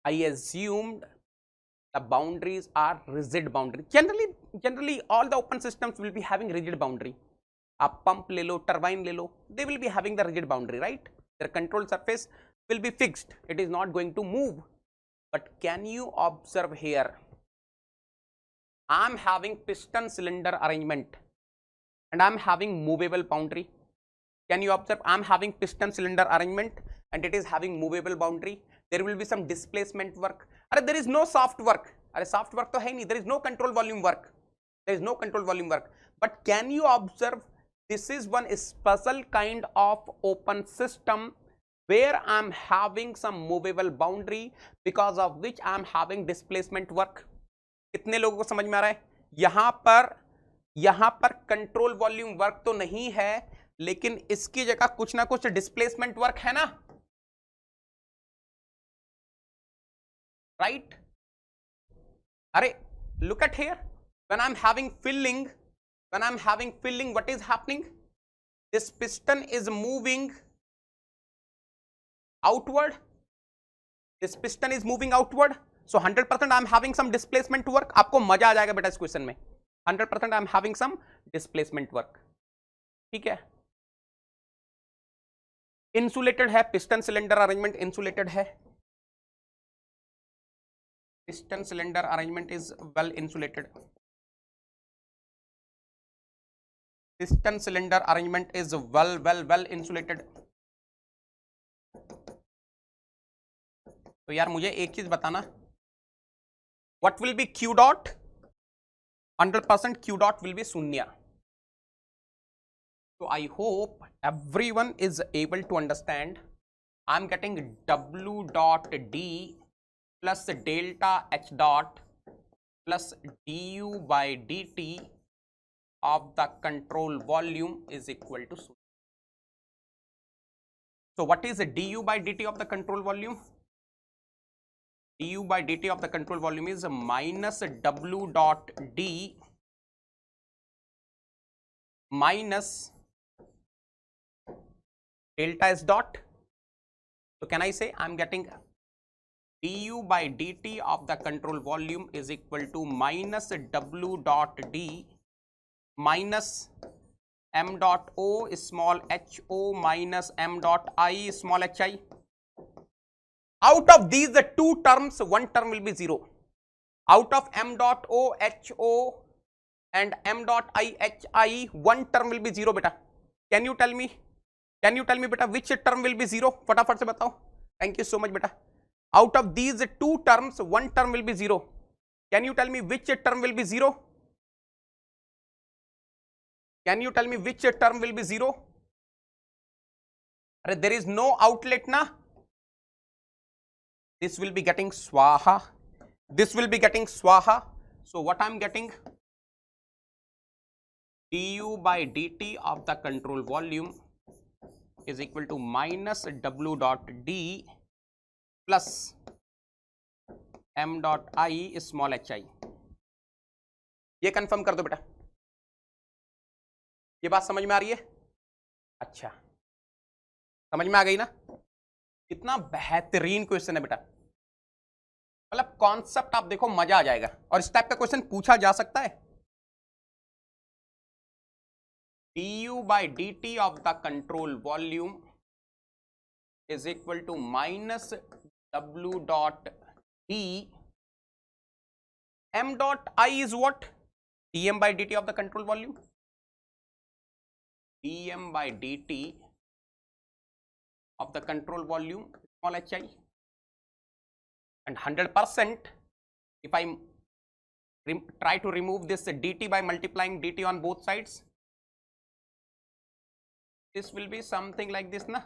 I assumed the boundaries are rigid boundary. Generally all the open systems will be having rigid boundary. आप pump ले लो, turbine ले लो, they will be having the rigid boundary, right? Their control surface will be fixed, it is not going to move. But can you observe here, I am having piston cylinder arrangement and I am having movable boundary. Can you observe, I am having piston cylinder arrangement and it is having movable boundary. There will be some displacement work. Arre, there is no soft work. Arre, soft work to hai nahi. There is no control volume work. There is no control volume work. But can you observe, this is one special kind of open system where I am having some movable boundary because of which I am having displacement work. कितने लोगों को समझ में आ रहा है? यहां पर control volume work तो नहीं है, लेकिन इसकी जगह कुछ ना कुछ डिस्प्लेसमेंट वर्क है ना, राइट? अरे look at here, when I am having filling, what is happening? This piston is moving outward. This piston is moving outward. So 100% I am having some displacement work. आपको मजा आ जाएगा बेटा इस question में. 100% I am having some displacement work. ठीक है? Insulated है, piston cylinder arrangement insulated है. Piston cylinder arrangement is well insulated. Piston cylinder arrangement is well insulated. तो यार मुझे एक चीज बताना, what will B Q dot? 100% Q dot will be शून्य. So I hope everyone is able to understand. I'm getting W dot D plus delta H dot plus du by dt of the control volume is equal to 0. So what is the du by dt of the control volume? Du by dt of the control volume is minus W dot D minus delta S dot So can I say I'm getting du by dt of the control volume is equal to minus w dot d minus m dot o small ho minus m dot I small hi. Out of these the two terms, one term will be zero. Out of m dot o ho and m dot I hi, one term will be zero beta. Can you tell me beta which term will be zero? फटाफट से बताओ. Thank you so much beta. Out of these two terms, one term will be zero. Can you tell me which term will be zero? Can you tell me which term will be zero? There is no outlet na. This will be getting swaha. This will be getting swaha. So what I'm getting? Du by dt of the control volume is equal to minus w dot d plus m dot I small hi. ये confirm कर दो बेटा. ये बात समझ में आ रही है? अच्छा, समझ में आ गई ना? कितना बेहतरीन क्वेश्चन है बेटा. मतलब कॉन्सेप्ट आप देखो, मजा आ जाएगा. और इस टाइप का क्वेश्चन पूछा जा सकता है. du by dt of the control volume is equal to minus w dot d m dot I is what? dm by dt of the control volume. dm by dt of the control volume small hi. And 100% if I try to remove this dt by multiplying dt on both sides, this will be something like this ना.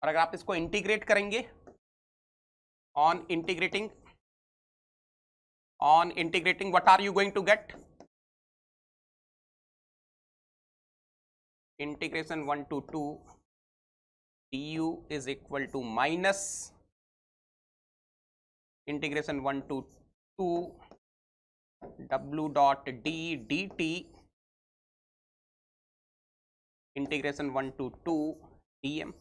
और अगर आप इसको integrate करेंगे, on integrating what are you going to get? Integration 1 to 2 du is equal to minus integration 1 to 2 w dot d dt integration 1 to 2 dm.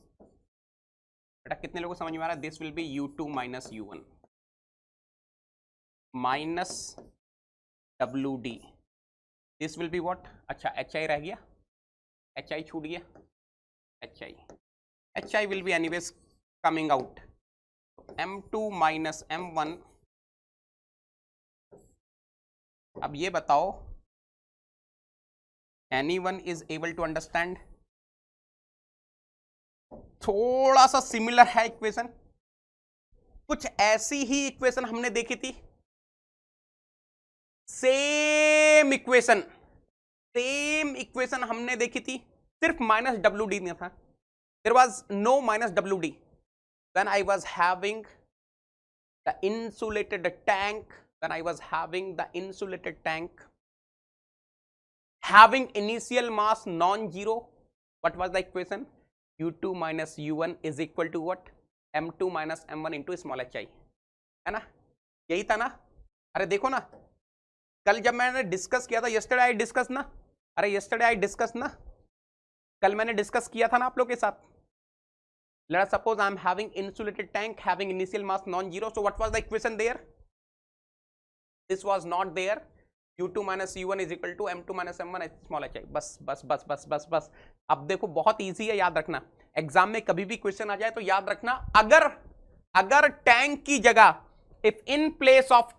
बेटा कितने लोगों को समझ में आ रहा है? This will be u2 minus u1 minus wd. This will be what? अच्छा hi रह गया, hi छूट गया, hi will be anyways coming out. m2 minus m1. अब ये बताओ, anyone is able to understand? थोड़ा सा सिमिलर है इक्वेशन. कुछ ऐसी ही इक्वेशन हमने देखी थी. सेम इक्वेशन हमने देखी थी, सिर्फ माइनस WD नहीं था. There was no minus WD when I was having the insulated tank. When I was having the insulated tank having initial mass non-zero, what was the equation? u2 minus u1 is equal to what? m2 minus m1 into small hi. है ना? यही था ना? अरे देखो ना, कल जब मैंने डिस्कस किया था, yesterday I discuss ना, अरे yesterday I discuss ना, कल मैंने डिस्कस किया था ना आप लोग के साथ. Let us suppose I am having insulated tank having initial mass non-zero. So what was the equation there? This was not there. u2 minus u1 is equal to m2 minus m1 small hi. बस. अब देखो बहुत easy है, याद रखना. Exam में कभी भी क्वेश्चन आ जाए तो याद रखना, अगर टैंक की जगह if in place of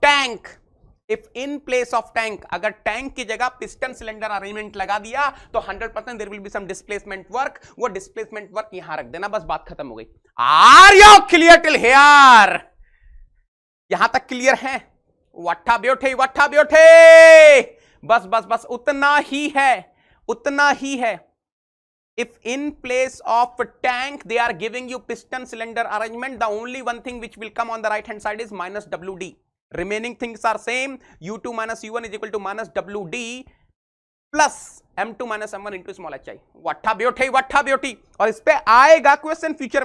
tank अगर टैंक की जगह पिस्टन सिलेंडर अरेंजमेंट लगा दिया तो 100% there will be some displacement work. वो डिस्प्लेसमेंट वर्क यहां रख देना, बस बात खत्म हो गई. Are you clear till here? यहां तक क्लियर है? वट्ठा ब्योठे बस उतना ही है. If in place of tank they are giving you piston cylinder arrangement, the only one thing which will come on the right hand side is minus WD. Remaining things are same. u2 minus u1 is equal to minus WD plus m2 minus m1 into small hi. वट्ठा ब्योटी. और इस पे आएगा question future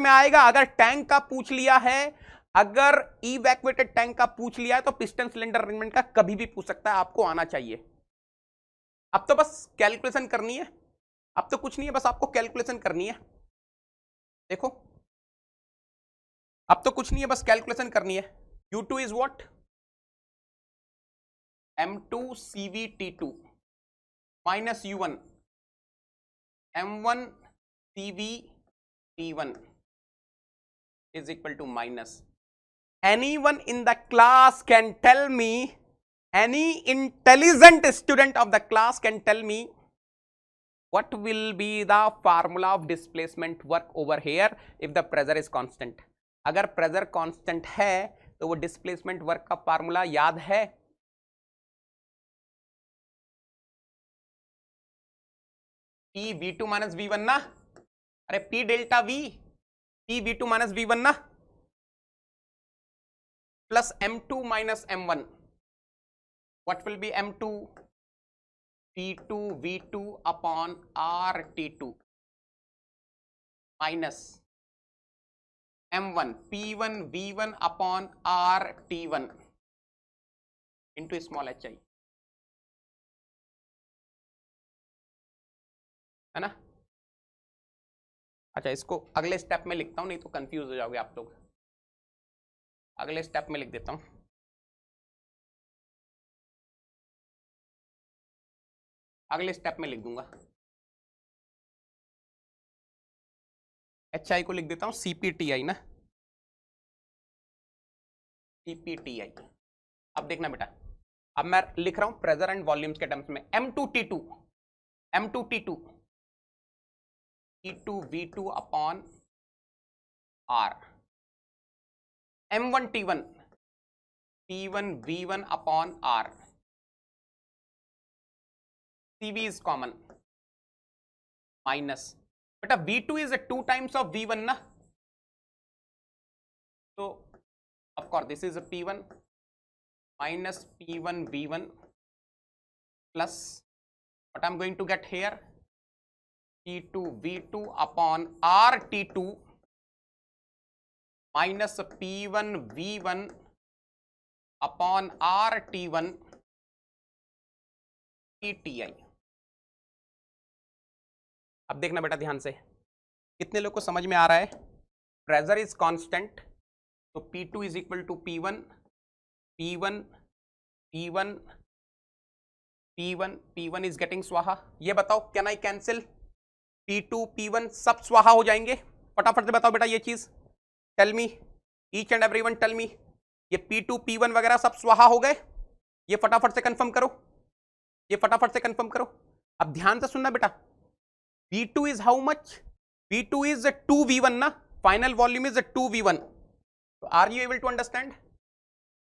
में आएगा. अगर tank का पूछ लिया है, अगर इवैक्यूएटेड टैंक का पूछ लिया है तो पिस्टन सिलेंडर अरेंजमेंट का कभी भी पूछ सकता है. आपको आना चाहिए. अब तो बस कैलकुलेशन करनी है. अब तो कुछ नहीं है, बस आपको कैलकुलेशन करनी है। देखो अब तो कुछ नहीं है, बस कैलकुलेशन करनी है। U2 is what? M2 CvT2 minus U1 M1 CvT1 is equal to minus. Anyone in the class can tell me, any intelligent student of the class can tell me what will be the formula of displacement work over here if the pressure is constant. अगर pressure constant है तो वो displacement work का formula याद है? P V2 minus V1 ना, अरे P delta V, P V2 minus V1 ना, plus M2 minus M1. What will be M2? P2 V2 upon R T2 minus M1 P1 V1 upon R T1 into small hi, है ना? अच्छा, इसको अगले step में लिखता हूं, नहीं तो कंफ्यूज हो जाओगे आप लोग। अगले स्टेप में लिख देता हूं। अगले स्टेप में लिख दूंगा। HI को लिख देता हूं CPTI ना, CPTI। अब देखना बेटा, अब मैं लिख रहा हूं प्रेशर एंड वॉल्यूम्स के टर्म्स में। M2T2 T2 V2 upon R, M1 T1 V1 upon R, CV is common minus, बेटा V2 is a 2 times of V1 ना, so of course this is a P1 minus P1 V1 plus what I'm going to get here, T2 V2 upon R T2 minus P1 V1 upon R T1 PTI। अब देखना बेटा ध्यान से, कितने लोग को समझ में आ रहा है? प्रेशर इज कांस्टेंट, तो P2 is equal to P1 P1 P1 P1 P1 is getting स्वाहा। ये बताओ can I cancel? P2 P1 सब स्वाहा हो जाएंगे। फटाफट से बताओ बेटा ये चीज, tell me, each and everyone tell me, ये P2 P1 वगैरह सब स्वाहा हो गए? ये फटाफट से कंफर्म करो, ये फटाफट से कंफर्म करो। अब ध्यान से सुनना बेटा, V2 is how much? V2 is 2V1 ना, final volume is 2V1. So are you able to understand?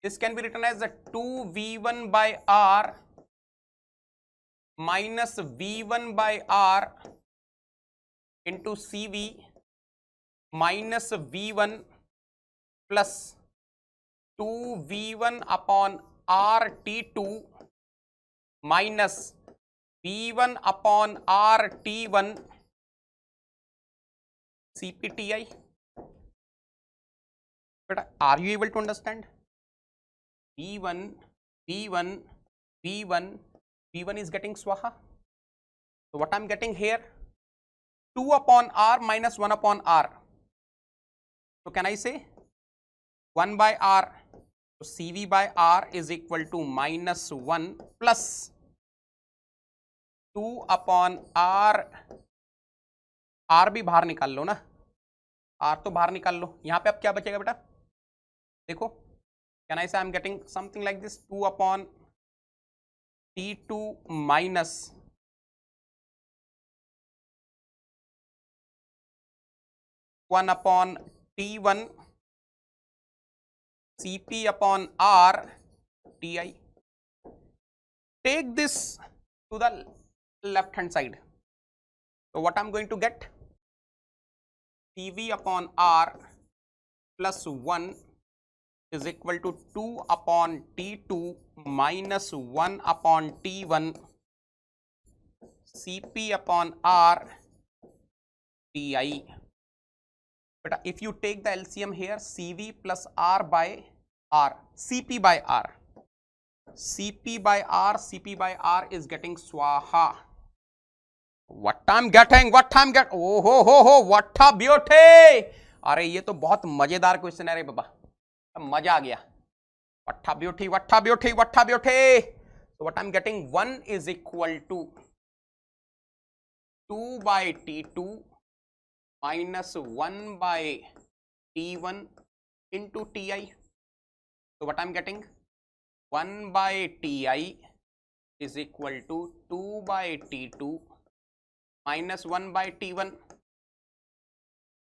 This can be written as 2V1 by R minus V1 by R into CV minus V1 plus 2V1 upon R T2 minus V1 upon R T1 CPTI. But are you able to understand? V1 is getting swaha. So what I'm getting here, 2 upon R minus 1 upon R. So can I say 1 by R? So CV by R is equal to minus 1 plus 2 upon R, R भी बाहर निकाल लो ना, R तो बाहर निकाल लो। यहां पे अब क्या बचेगा बेटा? देखो, कैन आई से आई am getting something like this, 2 upon T2 minus 1 upon T1 CP upon R TI. Take this to the left hand side. So what I'm going to get? CV upon R plus 1 is equal to 2 upon T2 minus 1 upon T1 CP upon R TI. But if you take the LCM here, CV plus R by R, CP by R, CP by R, CP by R is getting swaha. What I am getting, what I am get, ओ हो what a beauty. अरे ये तो बहुत मजेदार question है रे बाबा, मजा आ गया। What a beauty, what a beauty, what a beauty. So what I'm getting, 1 is equal to 2 by T2 minus 1 by T1 into Ti. So what I'm getting, 1 by Ti is equal to 2 by T2 minus 1 by T1.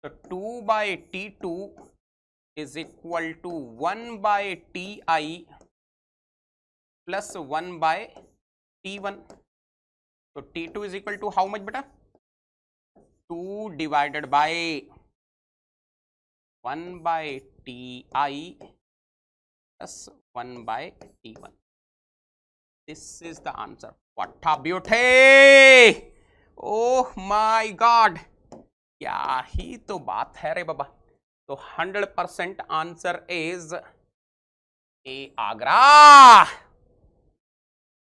So 2 by T2 is equal to 1 by Ti plus 1 by T1. So T2 is equal to how much beta? 2 divided by 1 by Ti plus 1 by T1. This is the answer. What a beauty! Oh my God! क्या ही तो बात है रे बाबा। तो 100% answer is a Agra.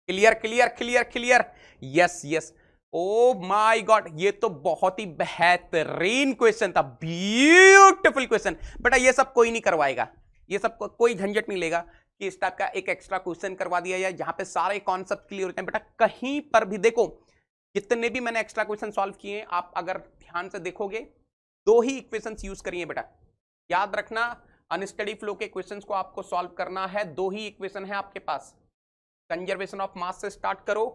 Clear clear clear clear, yes yes. O my God, ये तो बहुत ही बेहतरीन क्वेश्चन था, ब्यूटीफुल क्वेश्चन। बेटा ये सब कोई नहीं करवाएगा, ये सब कोई झंझट नहीं लेगा कि इस टाइप का एक एक्स्ट्रा क्वेश्चन करवा दिया जाए जहां पे सारे कॉन्सेप्ट क्लियर होते हैं। बेटा कहीं पर भी देखो, जितने भी मैंने एक्स्ट्रा क्वेश्चन सॉल्व किए, आप अगर ध्यान से देखोगे 2 ही इक्वेशंस यूज करिए बेटा। याद रखना, अनस्टडी फ्लो के क्वेश्चंस को आपको सॉल्व करना है, 2 ही इक्वेशन है आपके पास। कंजर्वेशन ऑफ मास से स्टार्ट करो,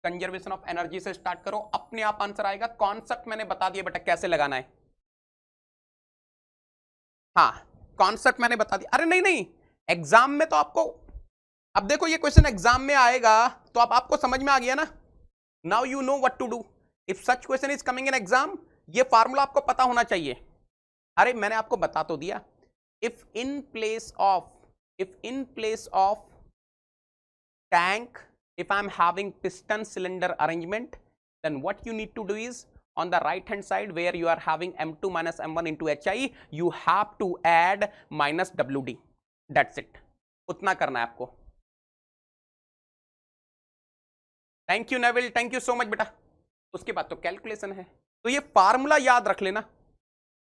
कंजर्वेशन ऑफ एनर्जी से स्टार्ट करो, अपने आप आंसर आएगा। कॉन्सेप्ट मैंने बता दिया बेटा कैसे लगाना है। हाँ, कॉन्सेप्ट मैंने बता दिया। अरे नहीं नहीं, एग्जाम में तो आपको, अब देखो ये क्वेश्चन एग्जाम में आएगा तो आपको समझ में आ गया ना। Now you know what to do if such question is coming in exam. ये फार्मूला आपको पता होना चाहिए। अरे मैंने आपको बता तो दिया, if in place of tank, if I'm having piston cylinder arrangement, then what you need to do is on the right hand side where you are having m2 minus m1 into hi, you have to add minus wd, that's it। उतना करना है आपको। Thank you Neville, thank you so much बेटा। उसके बाद तो calculation है, तो ये फार्मूला याद रख लेना।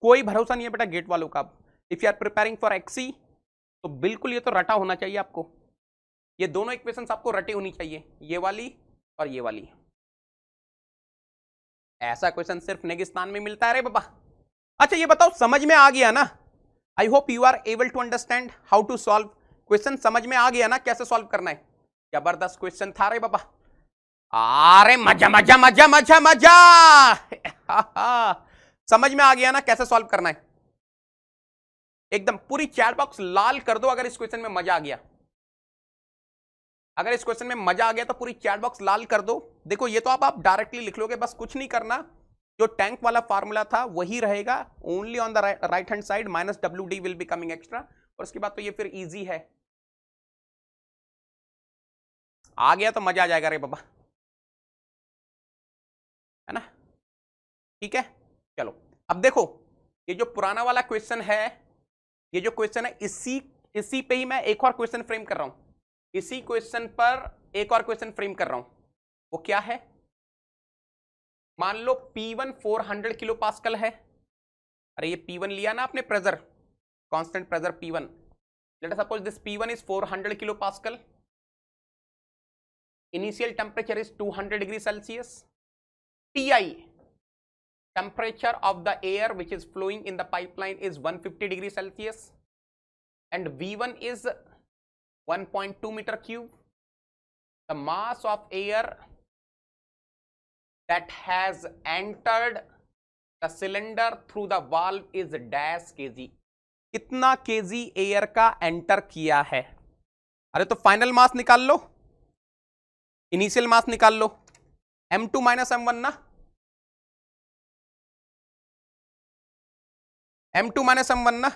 कोई भरोसा नहीं है बेटा गेट वालों का। If you are preparing for XE तो बिल्कुल ये तो रटा होना चाहिए आपको। ये दोनों इक्वेशंस आपको रटी होनी चाहिए, ये वाली और ये वाली। ऐसा क्वेश्चन सिर्फ नेगिस्तान में मिलता है रे बाबा। अच्छा ये बताओ, समझ में आ गया ना? I hope you are able to understand how to solve question. समझ में आ गया ना कैसे सॉल्व करना है? जबरदस्त क्वेश्चन था रे बाबा। अरे मजा मजा मजा मजा मजा। समझ में आ गया ना कैसे सॉल्व करना है? एकदम पूरी चैट बॉक्स लाल कर दो अगर इस क्वेश्चन में मजा आ गया। अगर इस क्वेश्चन में मजा आ गया तो पूरी चैट बॉक्स लाल कर दो। देखो ये तो आप डायरेक्टली लिख लोगे, बस कुछ नहीं करना। जो टैंक वाला फार्मूला था वही रहेगा, only on the right hand side minus WD will be coming extra. और उसके बाद तो ये फिर इजी है। आ गया तो मजा आ जाएगा रे बाबा, है ना? ठीक है, चलो अब देखो ये जो पुराना वाला क्वेश्चन है, ये जो क्वेश्चन है इसी पे ही मैं एक और क्वेश्चन फ्रेम कर रहा हूं। इसी क्वेश्चन पर एक और क्वेश्चन फ्रेम कर रहा हूं। वो क्या है? मान लो P1 400 किलो पास्कल है। अरे ये P1 लिया ना आपने, pressure, constant pressure P1। Let us suppose this P1 is 400 kilo pascal. Initial temperature is 200 degree Celsius. Ti, temperature of the air which is flowing in the pipeline is 150 degree Celsius, and V1 is 1.2 meter cube. The mass of air that has entered the cylinder through the valve is dash kg। कितना kg air का enter किया है? अरे तो final मास निकाल लो, initial mass निकाल लो, m2 minus m1 ना, m2 minus m1 ना।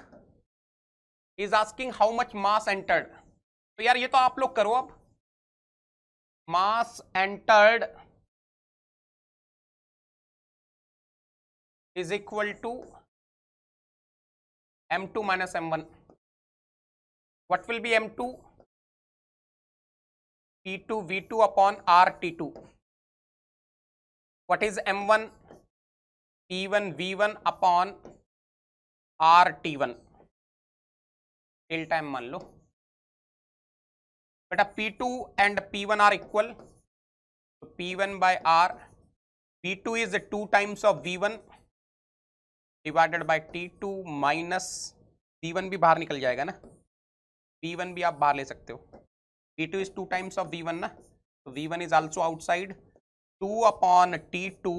Is asking how much mass entered. तो यार ये तो आप लोग करो अब। Mass entered is equal to m2 minus m1। What will be m2? T2 V2 upon R T2। What is m1? P1 V1 upon R T1, till time मान लो बेटा। P2 and P1 are equal, तो P1 by R, P2 is 2 times of V1 divided by T2 minus V1 भी बाहर निकल जाएगा ना, V1 भी आप बाहर ले सकते हो। P2 is 2 times of V1 ना, तो V1 is also outside, 2 upon T2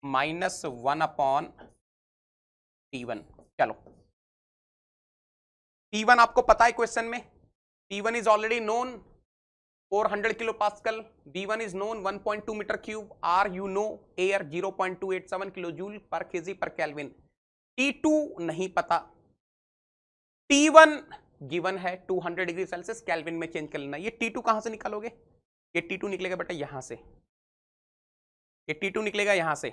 minus 1 upon T1। चलो T1 आपको पता है क्वेश्चन में, T1 is already known 400 kilo pascal, V1 इज नोन 1.2 metre cube, R you know, air 0.287 kilo joule पर केजी पर केल्विन। T2 नहीं पता, T1 गिवन है 200 डिग्री सेल्सियस, केल्विन में चेंज कर लेना। ये T2 कहां से निकालोगे? ये T2 निकलेगा बेटा यहां से, ये T2 निकलेगा यहां से,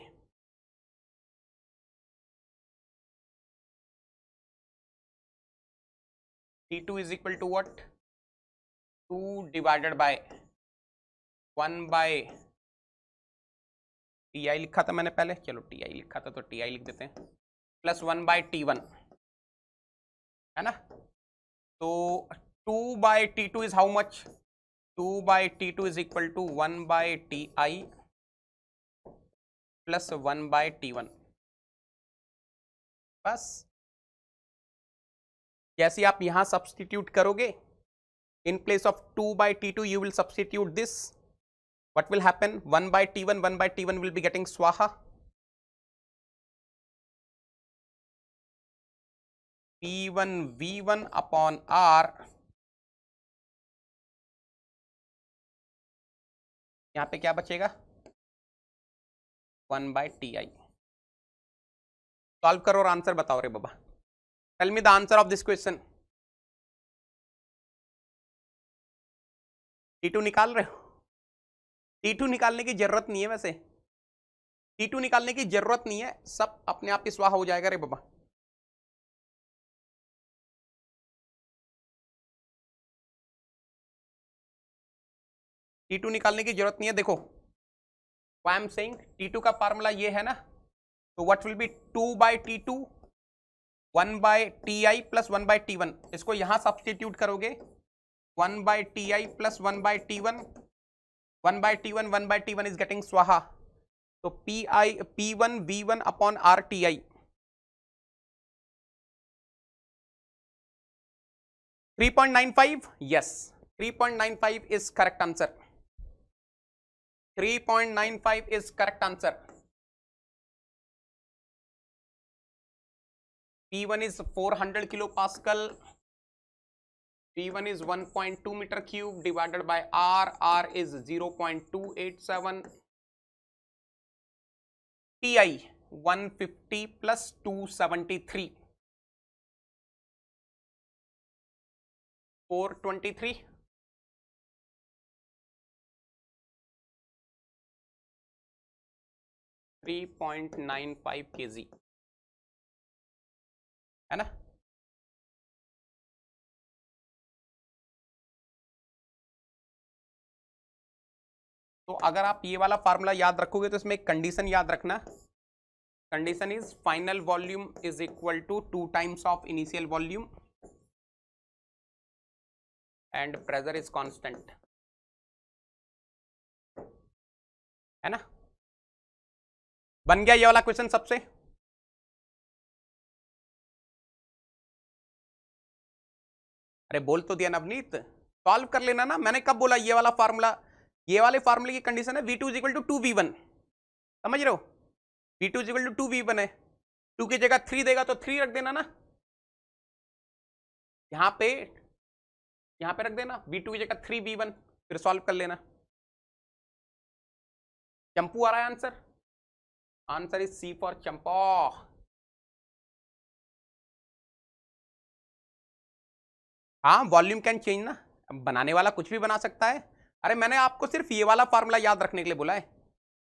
T2 is equal to what? 2 divided by 1 by Ti लिखा था मैंने पहले, चलो Ti लिखा था तो Ti लिख देते हैं, प्लस 1 बाय T1 है ना। तो 2 by T2 is how much? 2 by T2 is equal to 1 by Ti plus 1 by T1। बस जैसे आप यहां सब्सटीट्यूट करोगे, in place of 2 by T2 you will substitute this, what will happen? 1 by T1, 1 by T1 will be getting swaha, P1 V1 upon R, यहां पे क्या बचेगा? 1 by Ti। Solve करो और आंसर बताओ रे बाबा, tell me the answer of this question. T2 निकाल रहे हो? T2 निकालने की जरूरत नहीं है, वैसे T2 निकालने की जरूरत नहीं है, सब अपने आप ही स्वाहा हो जाएगा रे बाबा। T2 निकालने की जरूरत नहीं है। देखो आई एम सेइंग T2 का फार्मूला ये है ना, तो what will be 2 by T2 1 by Ti plus 1 by T1, इसको यहां सब्सटीट्यूट करोगे, 1 by Ti plus 1 by T1, 1 by T1, 1 by T1 is getting स्वाहा, तो P1 V1 upon R Ti। 3.95, yes, 3.95 is correct answer, 3.95 is correct answer। P1 is 400 kilo pascal, P1 is 1.2 metre cube divided by R is 0.287, Ti 150 plus 273 423, .95 kg है ना। तो अगर आप ये वाला formula याद रखोगे तो इसमें एक कंडीशन याद रखना, condition is final volume is equal to 2 times of initial volume and pressure is constant, है ना। बन गया ये वाला क्वेश्चन सबसे। अरे बोल तो दिया नवनीत, सॉल्व कर लेना ना। मैंने कब बोला ये वाला फार्मूला, ये वाले फार्मूले की कंडीशन है V2 is equal to 2V1, समझ रहे हो? V2 is equal to 2V1 है, 2 की जगह 3 देगा तो 3 रख देना ना, यहां पे रख देना V2 की जगह 3V1, फिर सॉल्व कर लेना। चंपू आ रहा है answer, answer is C for चंपा। हाँ वॉल्यूम कैन चेंज ना, बनाने वाला कुछ भी बना सकता है। अरे मैंने आपको सिर्फ ये वाला फार्मूला याद रखने के लिए बोला है,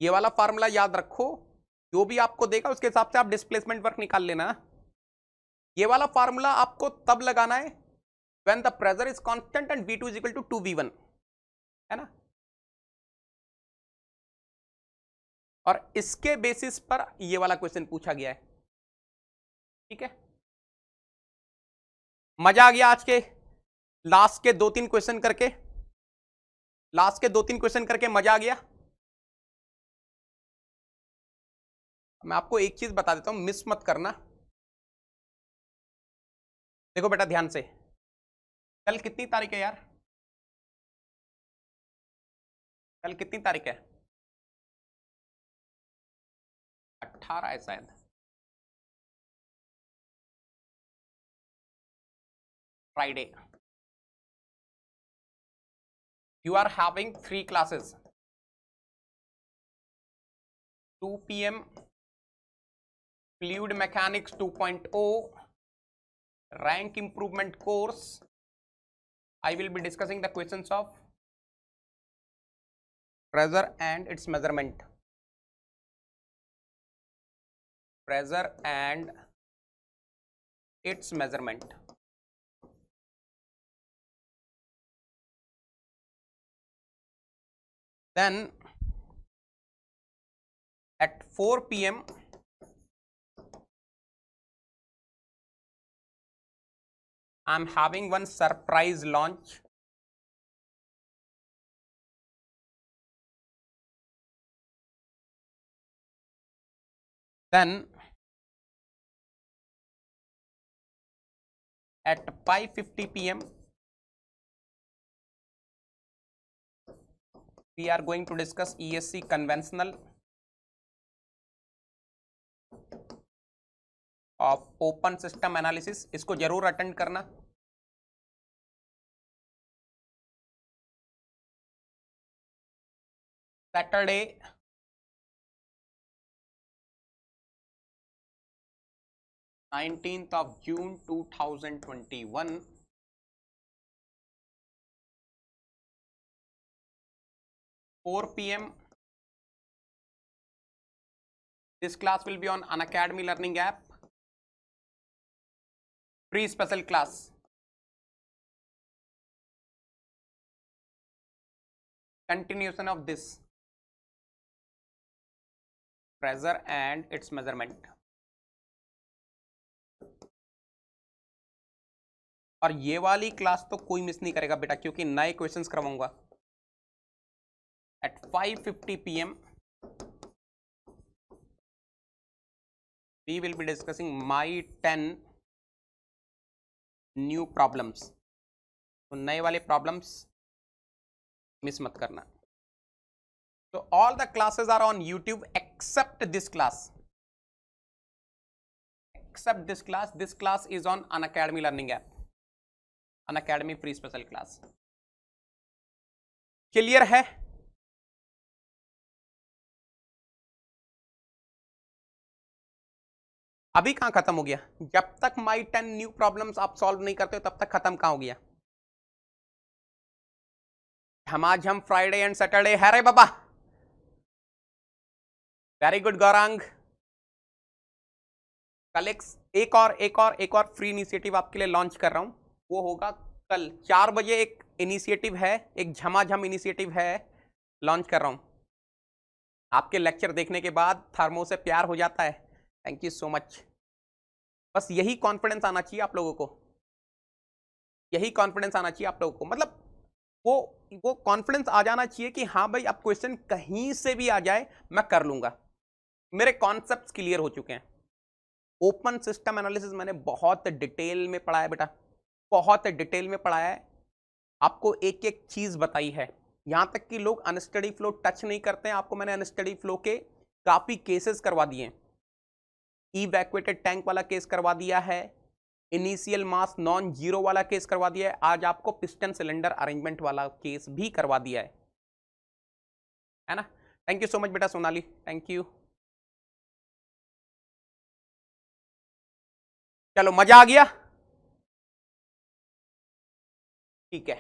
ये वाला फार्मूला याद रखो, जो भी आपको देगा उसके हिसाब से आप डिस्प्लेसमेंट वर्क निकाल लेना। ये वाला फार्मूला आपको तब लगाना है when the pressure is constant and V2 is equal to 2V1, है ना। और इसके बेसिस पर ये वाला क्वेश्चन पूछा गया है। ठीक है, मजा आ गया आज के लास्ट के 2-3 क्वेश्चन करके, लास्ट के 2-3 क्वेश्चन करके मजा आ गया। मैं आपको एक चीज बता देता हूं, मिस मत करना। देखो बेटा ध्यान से, कल कितनी तारीख है यार? कल कितनी तारीख है? 18 है शायद। Friday. You are having 3 classes. 2 p.m. Fluid Mechanics 2.0 rank improvement course. I will be discussing the questions of pressure and its measurement. Pressure and its measurement. Then at 4 p.m. I'm having one surprise launch. Then at 5:50 p.m. we are going to discuss ESC conventional of open system analysis. इसको जरूर attend करना। Saturday 19th of June 2021, 4 p.m. This class will be on Unacademy Learning app. Free special class. Continuation of this. Pressure and its measurement. और ये वाली class तो कोई miss नहीं करेगा बेटा, क्योंकि नए क्वेश्चंस करवाऊंगा। At 5:50 p.m. we will be discussing my 10 new problems. तो नए वाले प्रॉब्लम्स मिस मत करना। तो all the classes are on YouTube except this class. Except this class. This class is on Unacademy Learning app. Unacademy free special class. Clear है? अभी कहां खत्म हो गया? जब तक माई 10 न्यू प्रॉब्लम्स आप सॉल्व नहीं करते हो तब तक खत्म कहां हो गया? हम फ्राइडे एंड सैटरडे है रे बाबा। Very good Gaurang. कल एक और फ्री इनिशिएटिव आपके लिए लॉन्च कर रहा हूं। वो होगा कल 4 बजे। एक इनिशिएटिव है, एक झमाझम इनिशिएटिव है, लॉन्च कर रहा हूं। आपके लेक्चर देखने के बाद थर्मो से प्यार हो जाता है। Thank you so much. बस यही कॉन्फिडेंस आना चाहिए आप लोगों को, यही कॉन्फिडेंस आना चाहिए आप लोगों को। मतलब वो कॉन्फिडेंस आ जाना चाहिए कि हाँ भाई, अब क्वेश्चन कहीं से भी आ जाए मैं कर लूंगा। मेरे कॉन्सेप्ट्स क्लियर हो चुके हैं। ओपन सिस्टम एनालिसिस मैंने बहुत डिटेल में पढ़ाया बेटा, बहुत डिटेल में पढ़ाया है। आपको एक एक चीज बताई है। यहां तक कि लोग अनस्टडी फ्लो टच नहीं करते हैं, आपको मैंने अनस्टडी फ्लो के काफी केसेस करवा दिए। इवैक्यूएटेड टैंक वाला केस करवा दिया है, इनिशियल मास नॉन जीरो वाला केस करवा दिया है, आज आपको पिस्टन सिलेंडर अरेंजमेंट वाला केस भी करवा दिया है ना। थैंक यू सो मच बेटा सोनाली, थैंक यू। चलो मजा आ गया? ठीक है।